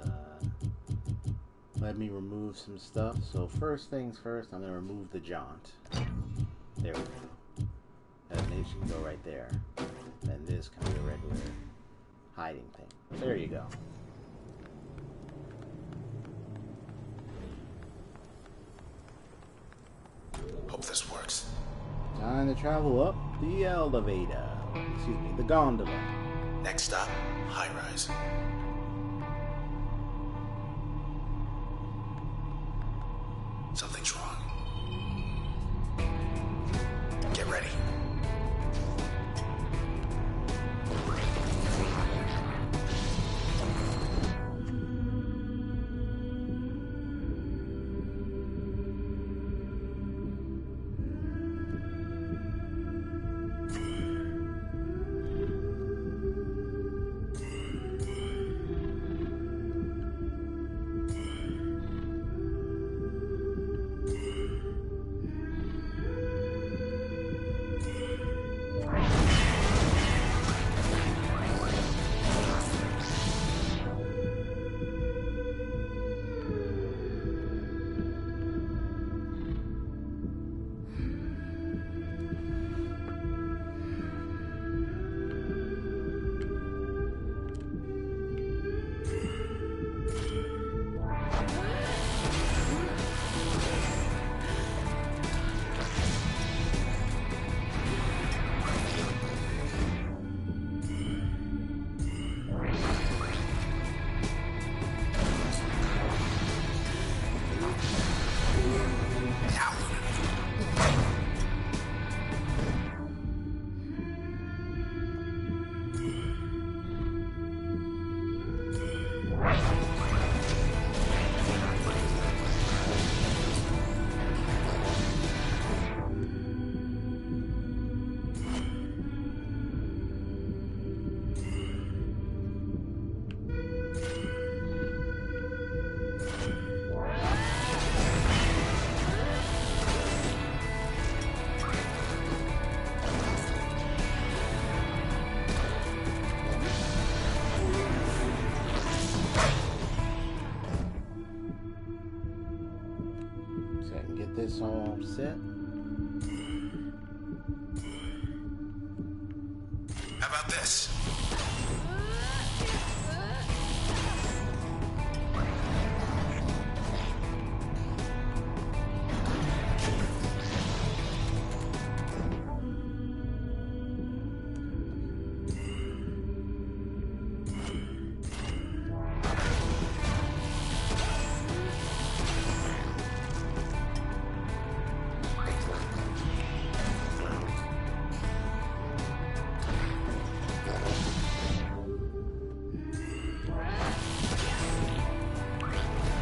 let me remove some stuff. So first things first, I'm going to remove the jaunt. There we go. That makes you go right there. And this can be a regular... hiding thing. There you go. Hope this works. Time to travel up the elevator. Excuse me, the gondola. Next stop, high rise. Something's wrong. Get ready. get this all set. How about this?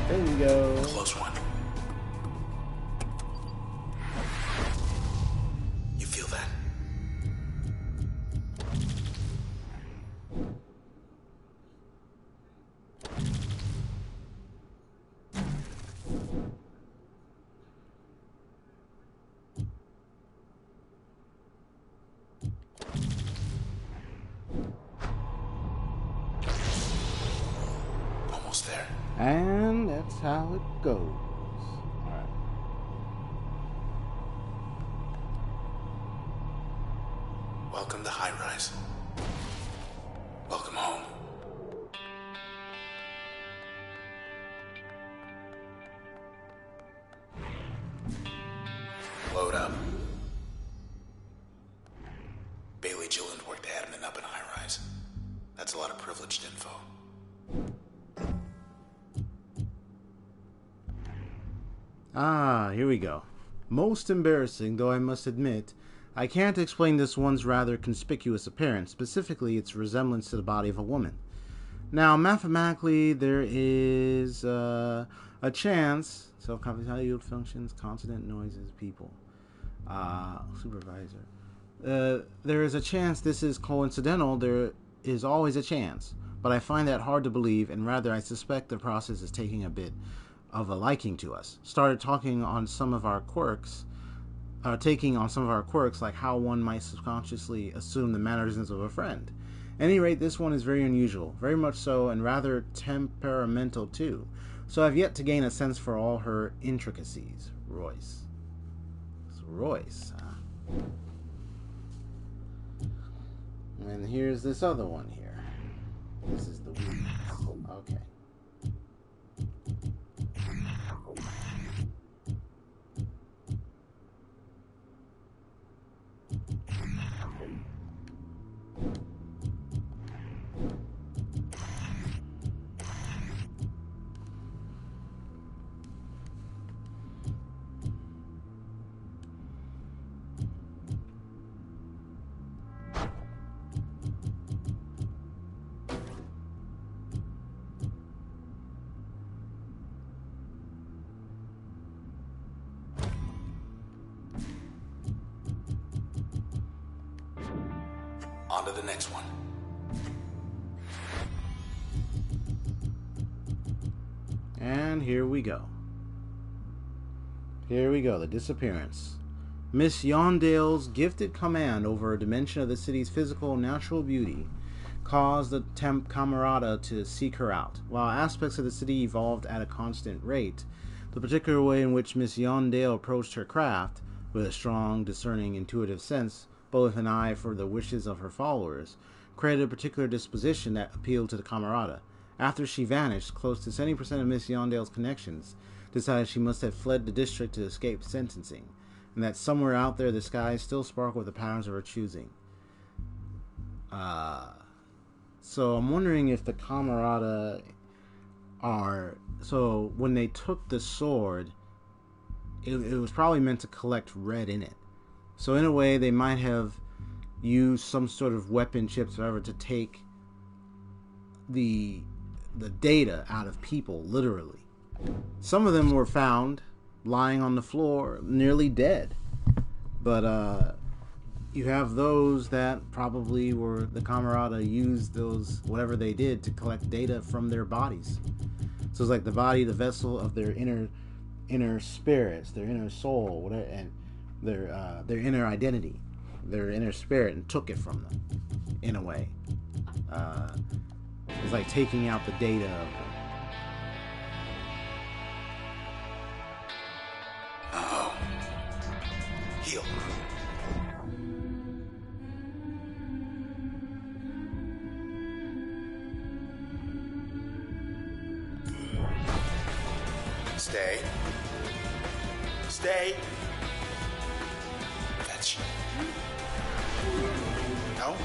There you go. Close one. You feel that? Almost there. And that's how it goes. Alright. Welcome to High Rise. Welcome home. Load up. Bailey Gilland worked admin up in High Rise. That's a lot of privileged info. Ah, here we go. Most embarrassing, though I must admit, I can't explain this one's rather conspicuous appearance, specifically its resemblance to the body of a woman. Now, mathematically, there is a chance, self-confidence, yield functions, consonant noises, people, supervisor. There is a chance this is coincidental, there is always a chance, but I find that hard to believe, and rather I suspect the process is taking a bit of a liking to us. Started taking on some of our quirks, like how one might subconsciously assume the mannerisms of a friend. At any rate, this one is very unusual, very much so, and rather temperamental too. So I've yet to gain a sense for all her intricacies. Royce. It's Royce, huh? And here's this other one here. This is the weakness. Okay. On to the next one. And here we go. Here we go, the disappearance. Miss Yondale's gifted command over a dimension of the city's physical and natural beauty caused the temp camerata to seek her out. While aspects of the city evolved at a constant rate, the particular way in which Miss Yondale approached her craft, with a strong, discerning, intuitive sense, but with an eye for the wishes of her followers, created a particular disposition that appealed to the camerata. After she vanished, close to 70% of Miss Yondale's connections decided she must have fled the district to escape sentencing, and that somewhere out there the skies still sparkle with the patterns of her choosing. So I'm wondering if the camerata are... So when they took the sword, it was probably meant to collect red in it. So in a way, they might have used some sort of weapon chips or whatever to take the data out of people, literally. Some of them were found lying on the floor, nearly dead. But you have those that probably were the camerata used those, whatever they did, to collect data from their bodies. So it's like the body, the vessel of their inner spirits, their inner soul, whatever, and their inner identity, their inner spirit, and took it from them, in a way. It's like taking out the data of them. Oh. deal. Stay. Stay. Fetch. No?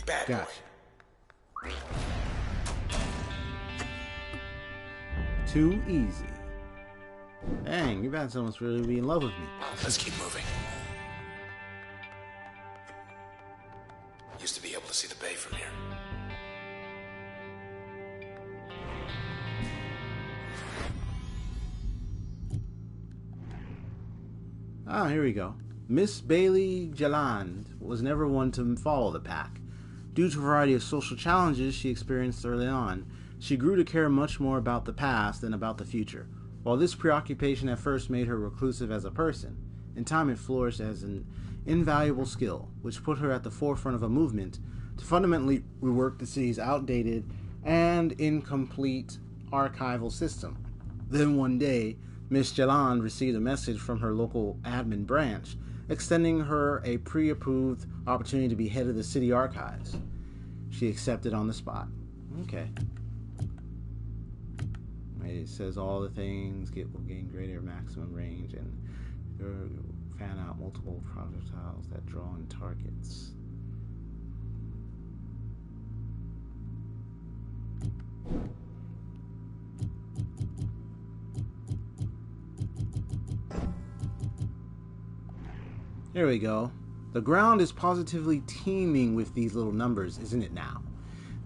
Bad boy. Gotcha. Too easy. Dang, your bad son must really be in love with me. Let's keep moving. Used to be able to see the bay from here. Ah, here we go. Miss Bailey Jaland was never one to follow the pack. Due to a variety of social challenges she experienced early on, she grew to care much more about the past than about the future. While this preoccupation at first made her reclusive as a person, in time it flourished as an invaluable skill, which put her at the forefront of a movement to fundamentally rework the city's outdated and incomplete archival system. Then one day, Miss Jaland received a message from her local admin branch extending her a pre-approved opportunity to be head of the city archives. She accepted on the spot. Okay. It says all the things will gain greater maximum range and fan out multiple projectiles that draw on targets. There we go. The ground is positively teeming with these little numbers, isn't it now?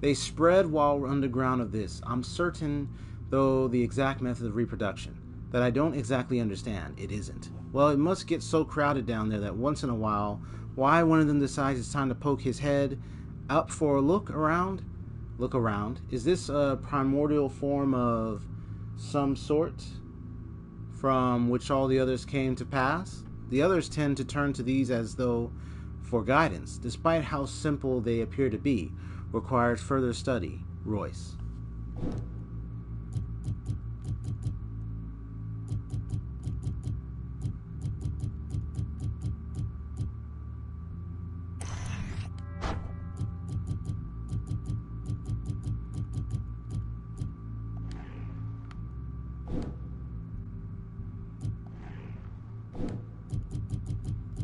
They spread while underground of this. I'm certain, though, the exact method of reproduction, that I don't exactly understand. It isn't. Well, it must get so crowded down there that once in a while, why one of them decides it's time to poke his head up for a look around? Look around. Is this a primordial form of some sort from which all the others came to pass? The others tend to turn to these as though for guidance, despite how simple they appear to be, requires further study. Royce.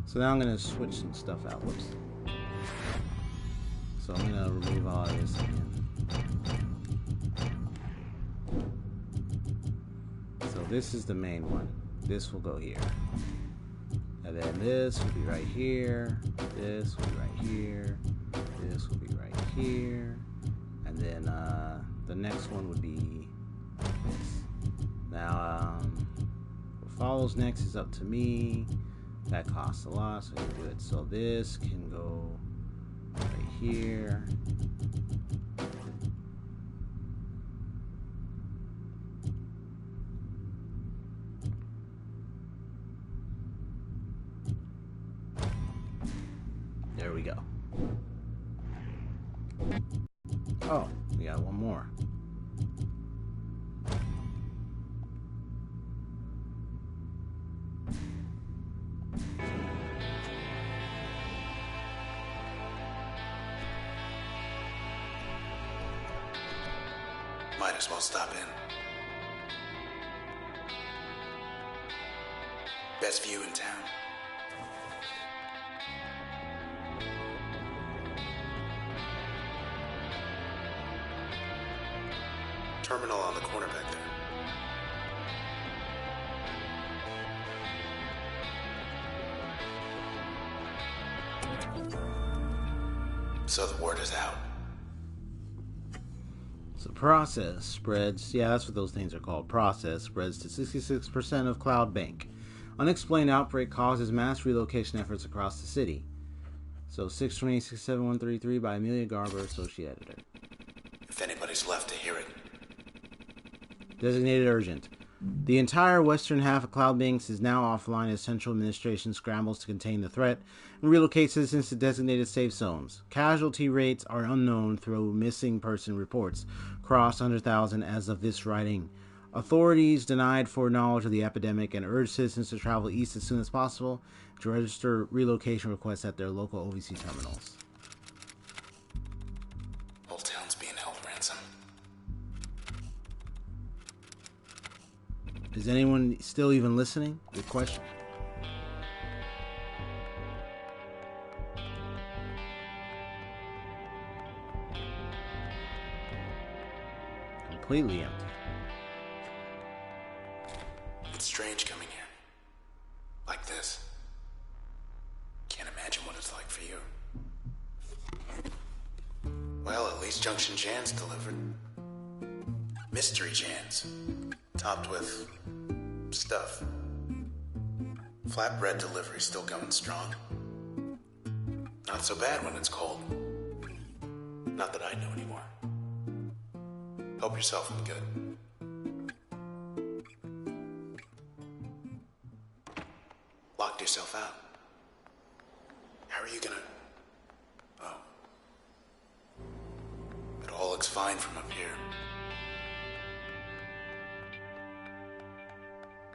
So now I'm going to switch some stuff out. Whoops. So I'm going to remove all of this again. So this is the main one. This will go here. And then this will be right here. This will be right here. This will be right here. And then the next one would be this. Now, what follows next is up to me. That costs a lot, so you do it. So this can go right here. There we go. Oh, we got one more. Might as well stop in. Best view in town. Terminal on the corner back there. So the word is out. So process spreads, yeah, that's what those things are called. Process spreads to 66% of Cloud Bank. Unexplained outbreak causes mass relocation efforts across the city. So 628-67133 by Amelia Garber, associate editor. If anybody's left to hear it, Designated urgent. The entire western half of Cloudbanks is now offline as Central Administration scrambles to contain the threat and relocate citizens to designated safe zones. Casualty rates are unknown through missing person reports, crossed 100,000 as of this writing. Authorities denied foreknowledge of the epidemic and urged citizens to travel east as soon as possible to register relocation requests at their local OVC terminals. Whole town's being held ransom. Is anyone still even listening? Good question. Completely empty. It's strange coming here. Like this. Can't imagine what it's like for you. Well, at least Junction Jan's delivered. Mystery Jan's. Topped with stuff. Flatbread delivery still going strong. Not so bad when it's cold. Not that I know anymore. Help yourself and good. Locked yourself out. How are you gonna... Oh. It all looks fine from up here.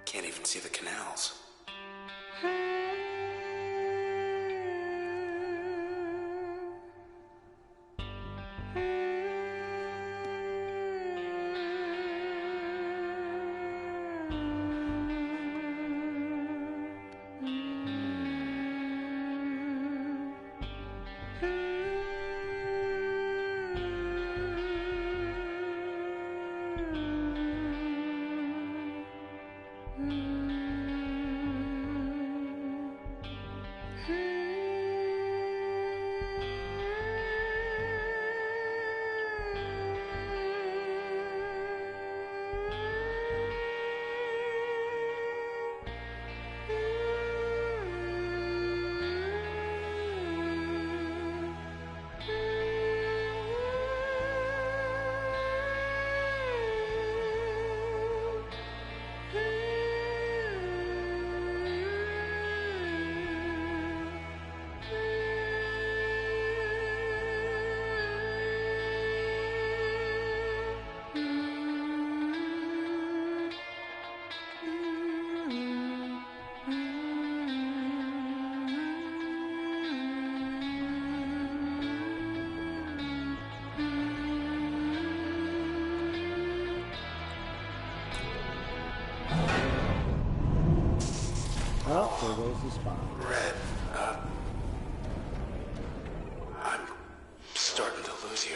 Can't even see the canals. Oh, there goes the spot. Red, I'm starting to lose you.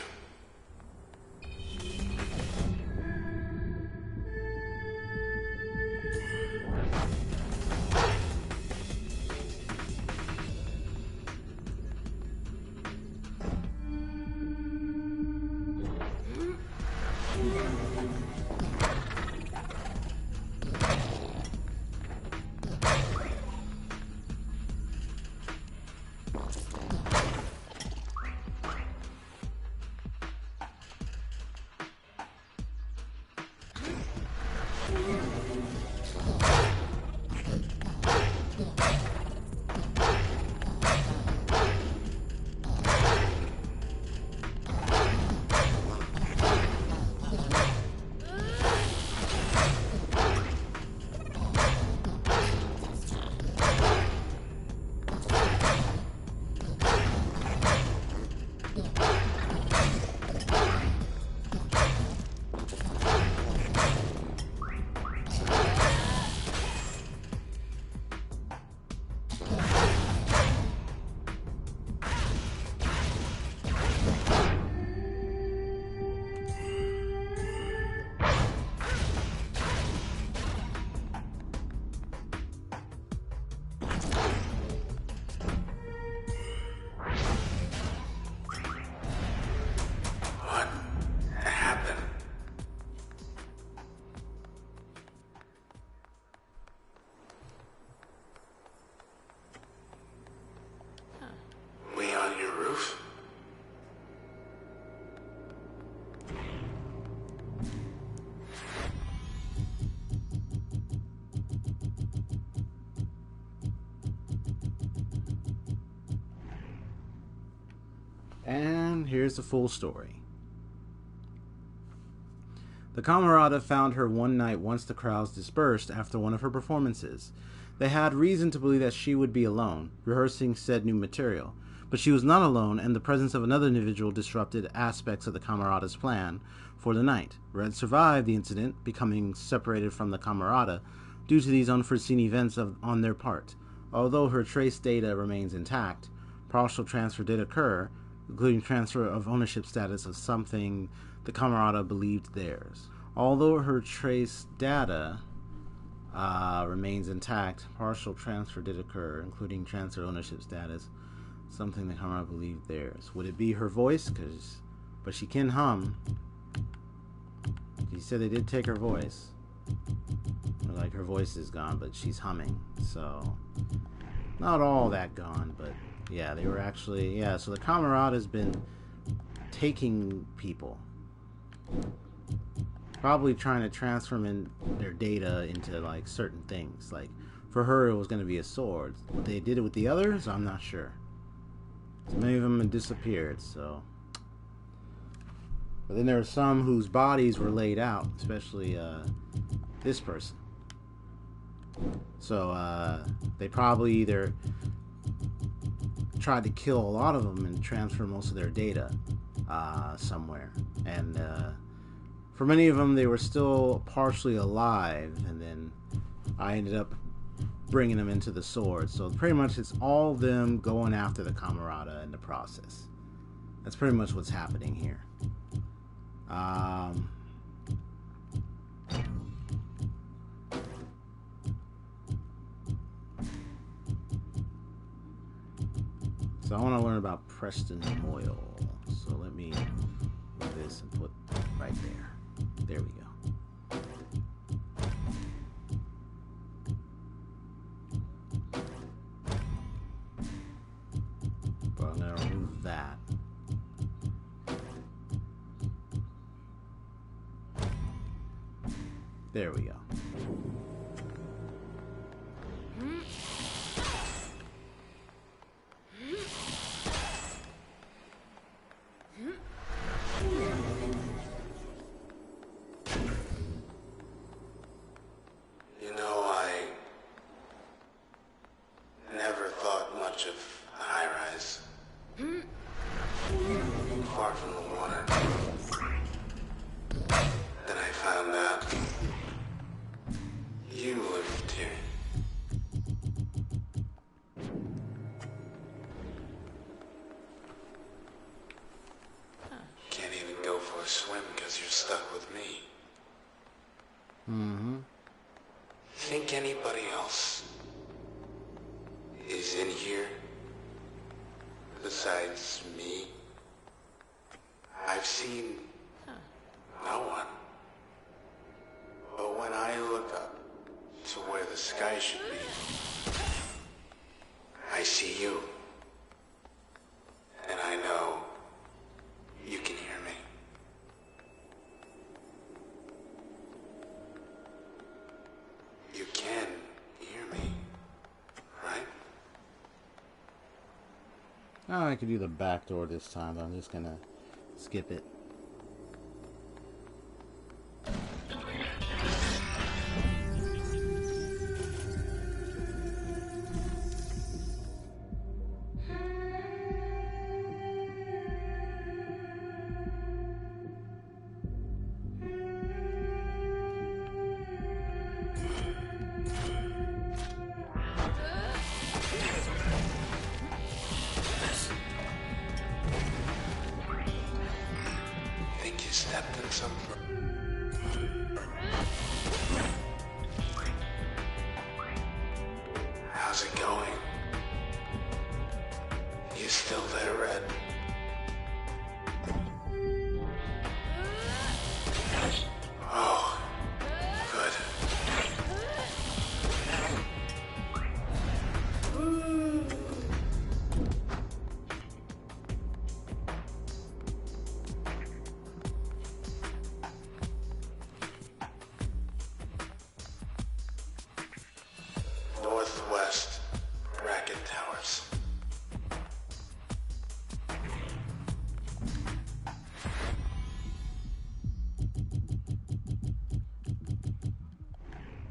And here's the full story. The Camerata found her one night once the crowds dispersed after one of her performances. They had reason to believe that she would be alone, rehearsing said new material. But she was not alone, and the presence of another individual disrupted aspects of the Camerata's plan for the night. Red survived the incident, becoming separated from the Camerata due to these unforeseen events on their part. Although her trace data remains intact, partial transfer did occur, including transfer of ownership status of something the Camerata believed theirs. Although her trace data remains intact, partial transfer did occur, including transfer ownership status, something the Camerata believed theirs. Would it be her voice? But she can hum. She said they did take her voice. Like her voice is gone, but she's humming. So, not all that gone, but yeah, they were actually, yeah, so the Camerata has been taking people. Probably trying to transform in their data into like certain things. Like for her, it was going to be a sword. What they did it with the others, I'm not sure. So many of them had disappeared. So, but then there were some whose bodies were laid out, especially this person. So they probably either tried to kill a lot of them and transfer most of their data somewhere, and for many of them they were still partially alive, and then I ended up bringing them into the sword. So pretty much it's all them going after the Camerata in the process. That's pretty much what's happening here. So I want to learn about Preston Moyle. So let me do this and put right there. There we go. But I'm going to remove that. There we go. Swim because you're stuck with me. Think anybody else is in here besides me? I've seen no one. But when I look up to where the sky should be, I see you. And I know you can hear me. You can hear me, right? Oh, I could do the back door this time, but I'm just gonna skip it. Stepped in some. How's it going? You still there, Red? Oh, good. Northwest Racket Towers.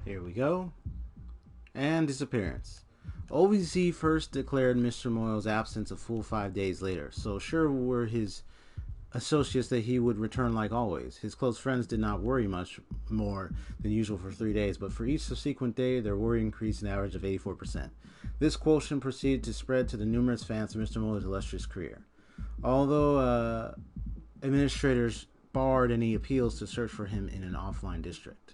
Here we go. And disappearance. OVC first declared Mr. Moyle's absence a full 5 days later, so sure were his associates that he would return like always. His close friends did not worry much more than usual for 3 days, but for each subsequent day, their worry increased an average of 84%. This quotient proceeded to spread to the numerous fans of Mr. Moyle's illustrious career. Although administrators barred any appeals to search for him in an offline district.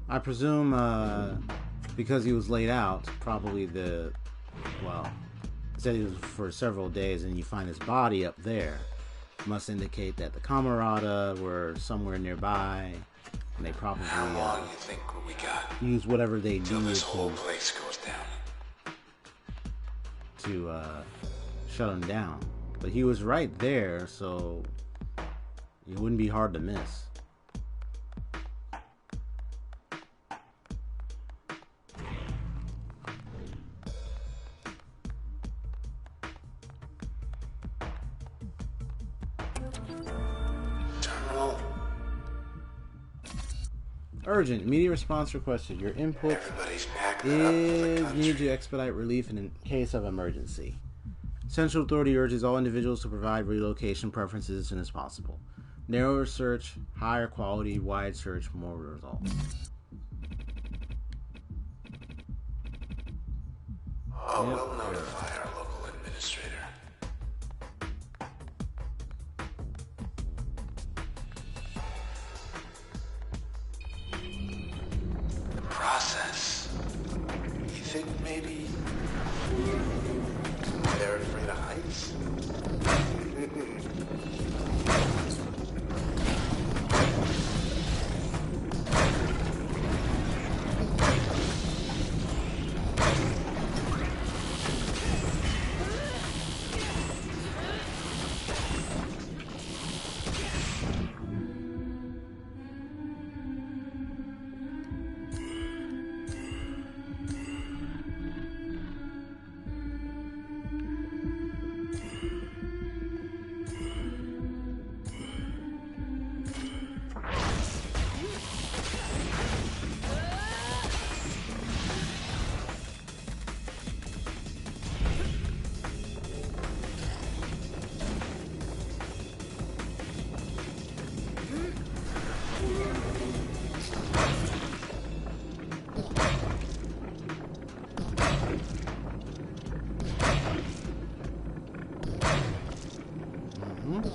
I presume because he was laid out, probably said it was for several days, and you find his body up there, must indicate that the Camerata were somewhere nearby, and they probably How long you think we got? Use whatever they Till needed this whole place goes down. to shut him down. But he was right there, so it wouldn't be hard to miss. Urgent. Immediate response requested. Your input is needed to expedite relief in case of emergency. Central Authority urges all individuals to provide relocation preferences as soon as possible. Narrower search, higher quality, wide search, more results. Oh, yep. We'll notify our local administrator. Process. You think maybe they're afraid of heights?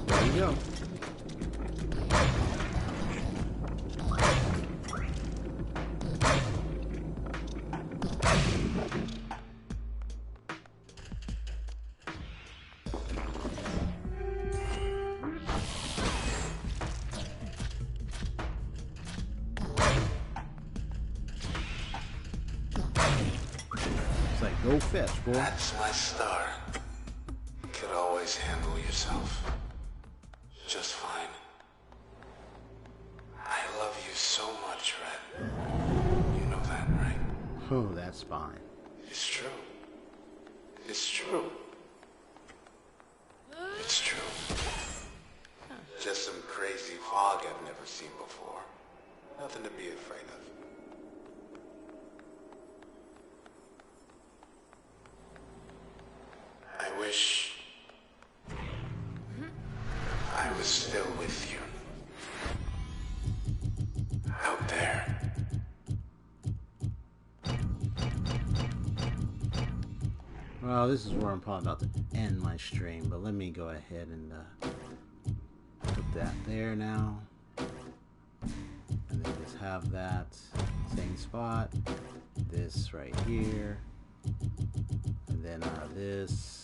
There you go. It's like, go fetch, boy. That's my star. You could always handle yourself. Just fine. I love you so much, Red. You know that, right? Oh, that's fine. It's true. It's true. It's true. Just some crazy fog I've never seen before. Nothing to be afraid of. I wish I was still with you. Out there. Well, this is where I'm probably about to end my stream, but let me go ahead and put that there now. And then just have that same spot. This right here. And then this.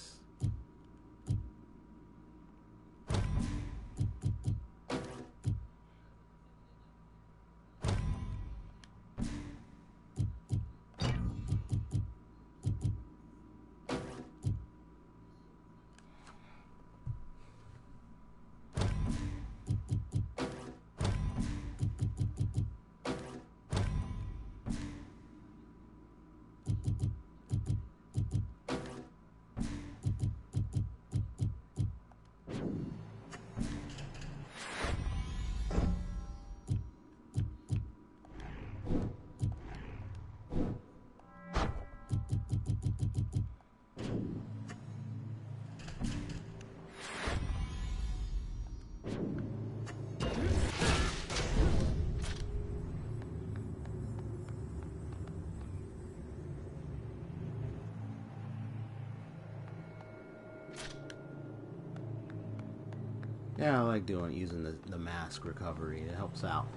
Yeah, I like using the mask recovery. It helps out.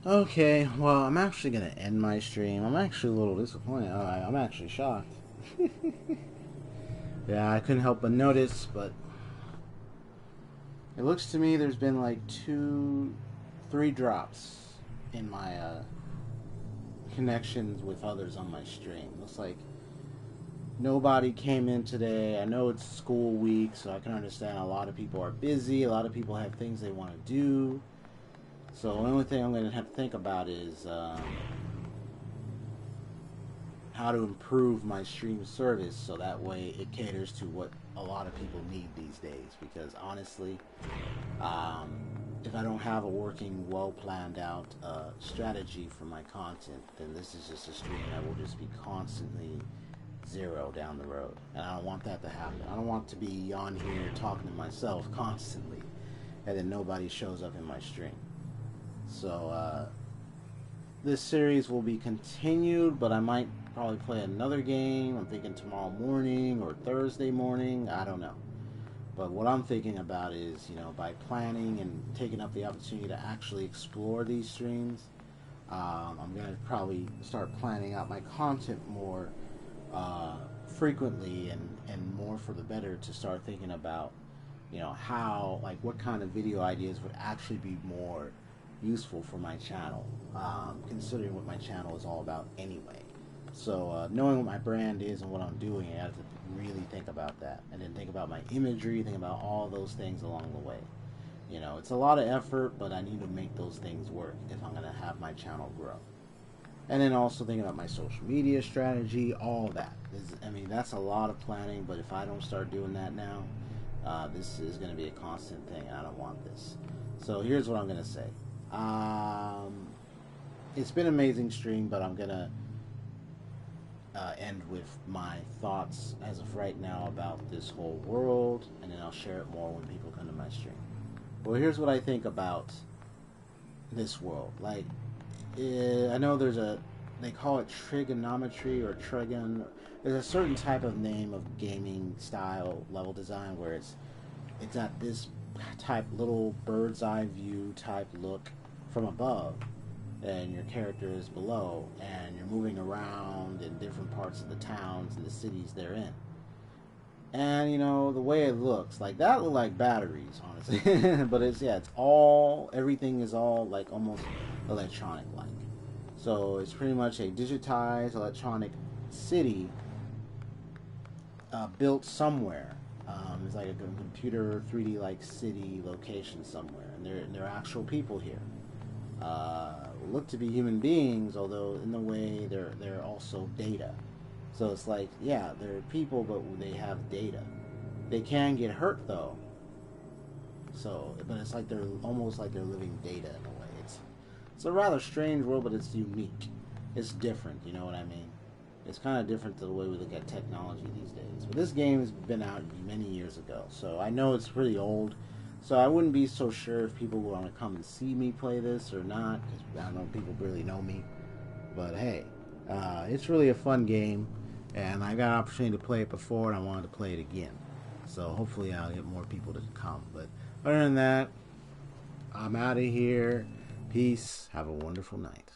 Okay, well, I'm actually going to end my stream. I'm actually a little disappointed. I'm actually shocked. Yeah, I couldn't help but notice, but it looks to me there's been like 3 drops in my connections with others on my stream. Looks like nobody came in today. I know it's school week, so I can understand a lot of people are busy. A lot of people have things they want to do. So the only thing I'm going to have to think about is how to improve my stream service so that way it caters to what a lot of people need these days. Because honestly, if I don't have a working, well planned out strategy for my content, then this is just a stream that will just be constantly zero down the road. And I don't want that to happen. I don't want to be on here talking to myself constantly and then nobody shows up in my stream. So this series will be continued, but I might probably play another game. I'm thinking tomorrow morning or Thursday morning. I don't know. But what I'm thinking about is, by planning and taking up the opportunity to actually explore these streams, I'm going to probably start planning out my content more frequently and more for the better, to start thinking about, how, what kind of video ideas would actually be more useful for my channel, considering what my channel is all about anyway. So knowing what my brand is and what I'm doing, I have to really think about that, and then think about my imagery, think about all those things along the way. It's a lot of effort, but I need to make those things work if I'm going to have my channel grow. And then also thinking about my social media strategy, all that. That's a lot of planning, but if I don't start doing that now, this is going to be a constant thing, and I don't want this. So here's what I'm going to say. It's been an amazing stream, but I'm going to end with my thoughts as of right now about this whole world, and then I'll share it more when people come to my stream. Well, here's what I think about this world. I know they call it trigonometry or trigon. There's a certain type of name of gaming style level design where it's at this type little bird's eye view type look from above, and your character is below, and you're moving around in different parts of the towns and the cities they're in. And the way it looks, that look like batteries, honestly. But everything is all almost electronic like. So it's pretty much a digitized electronic city built somewhere. It's like a computer 3D like city location somewhere, and there are actual people here. Look to be human beings, although in a way they're also data. So it's they're people, but they have data. They can get hurt though. But it's they're almost they're living data in a way. It's a rather strange world, but it's unique. It's different, you know what I mean? It's kind of different to the way we look at technology these days. But this game has been out many years ago, so I know it's pretty old. So I wouldn't be so sure if people want to come and see me play this or not, because I don't know if people really know me. But hey, it's really a fun game, and I got an opportunity to play it before, and I wanted to play it again. So hopefully I'll get more people to come. But other than that, I'm out of here. Peace. Have a wonderful night.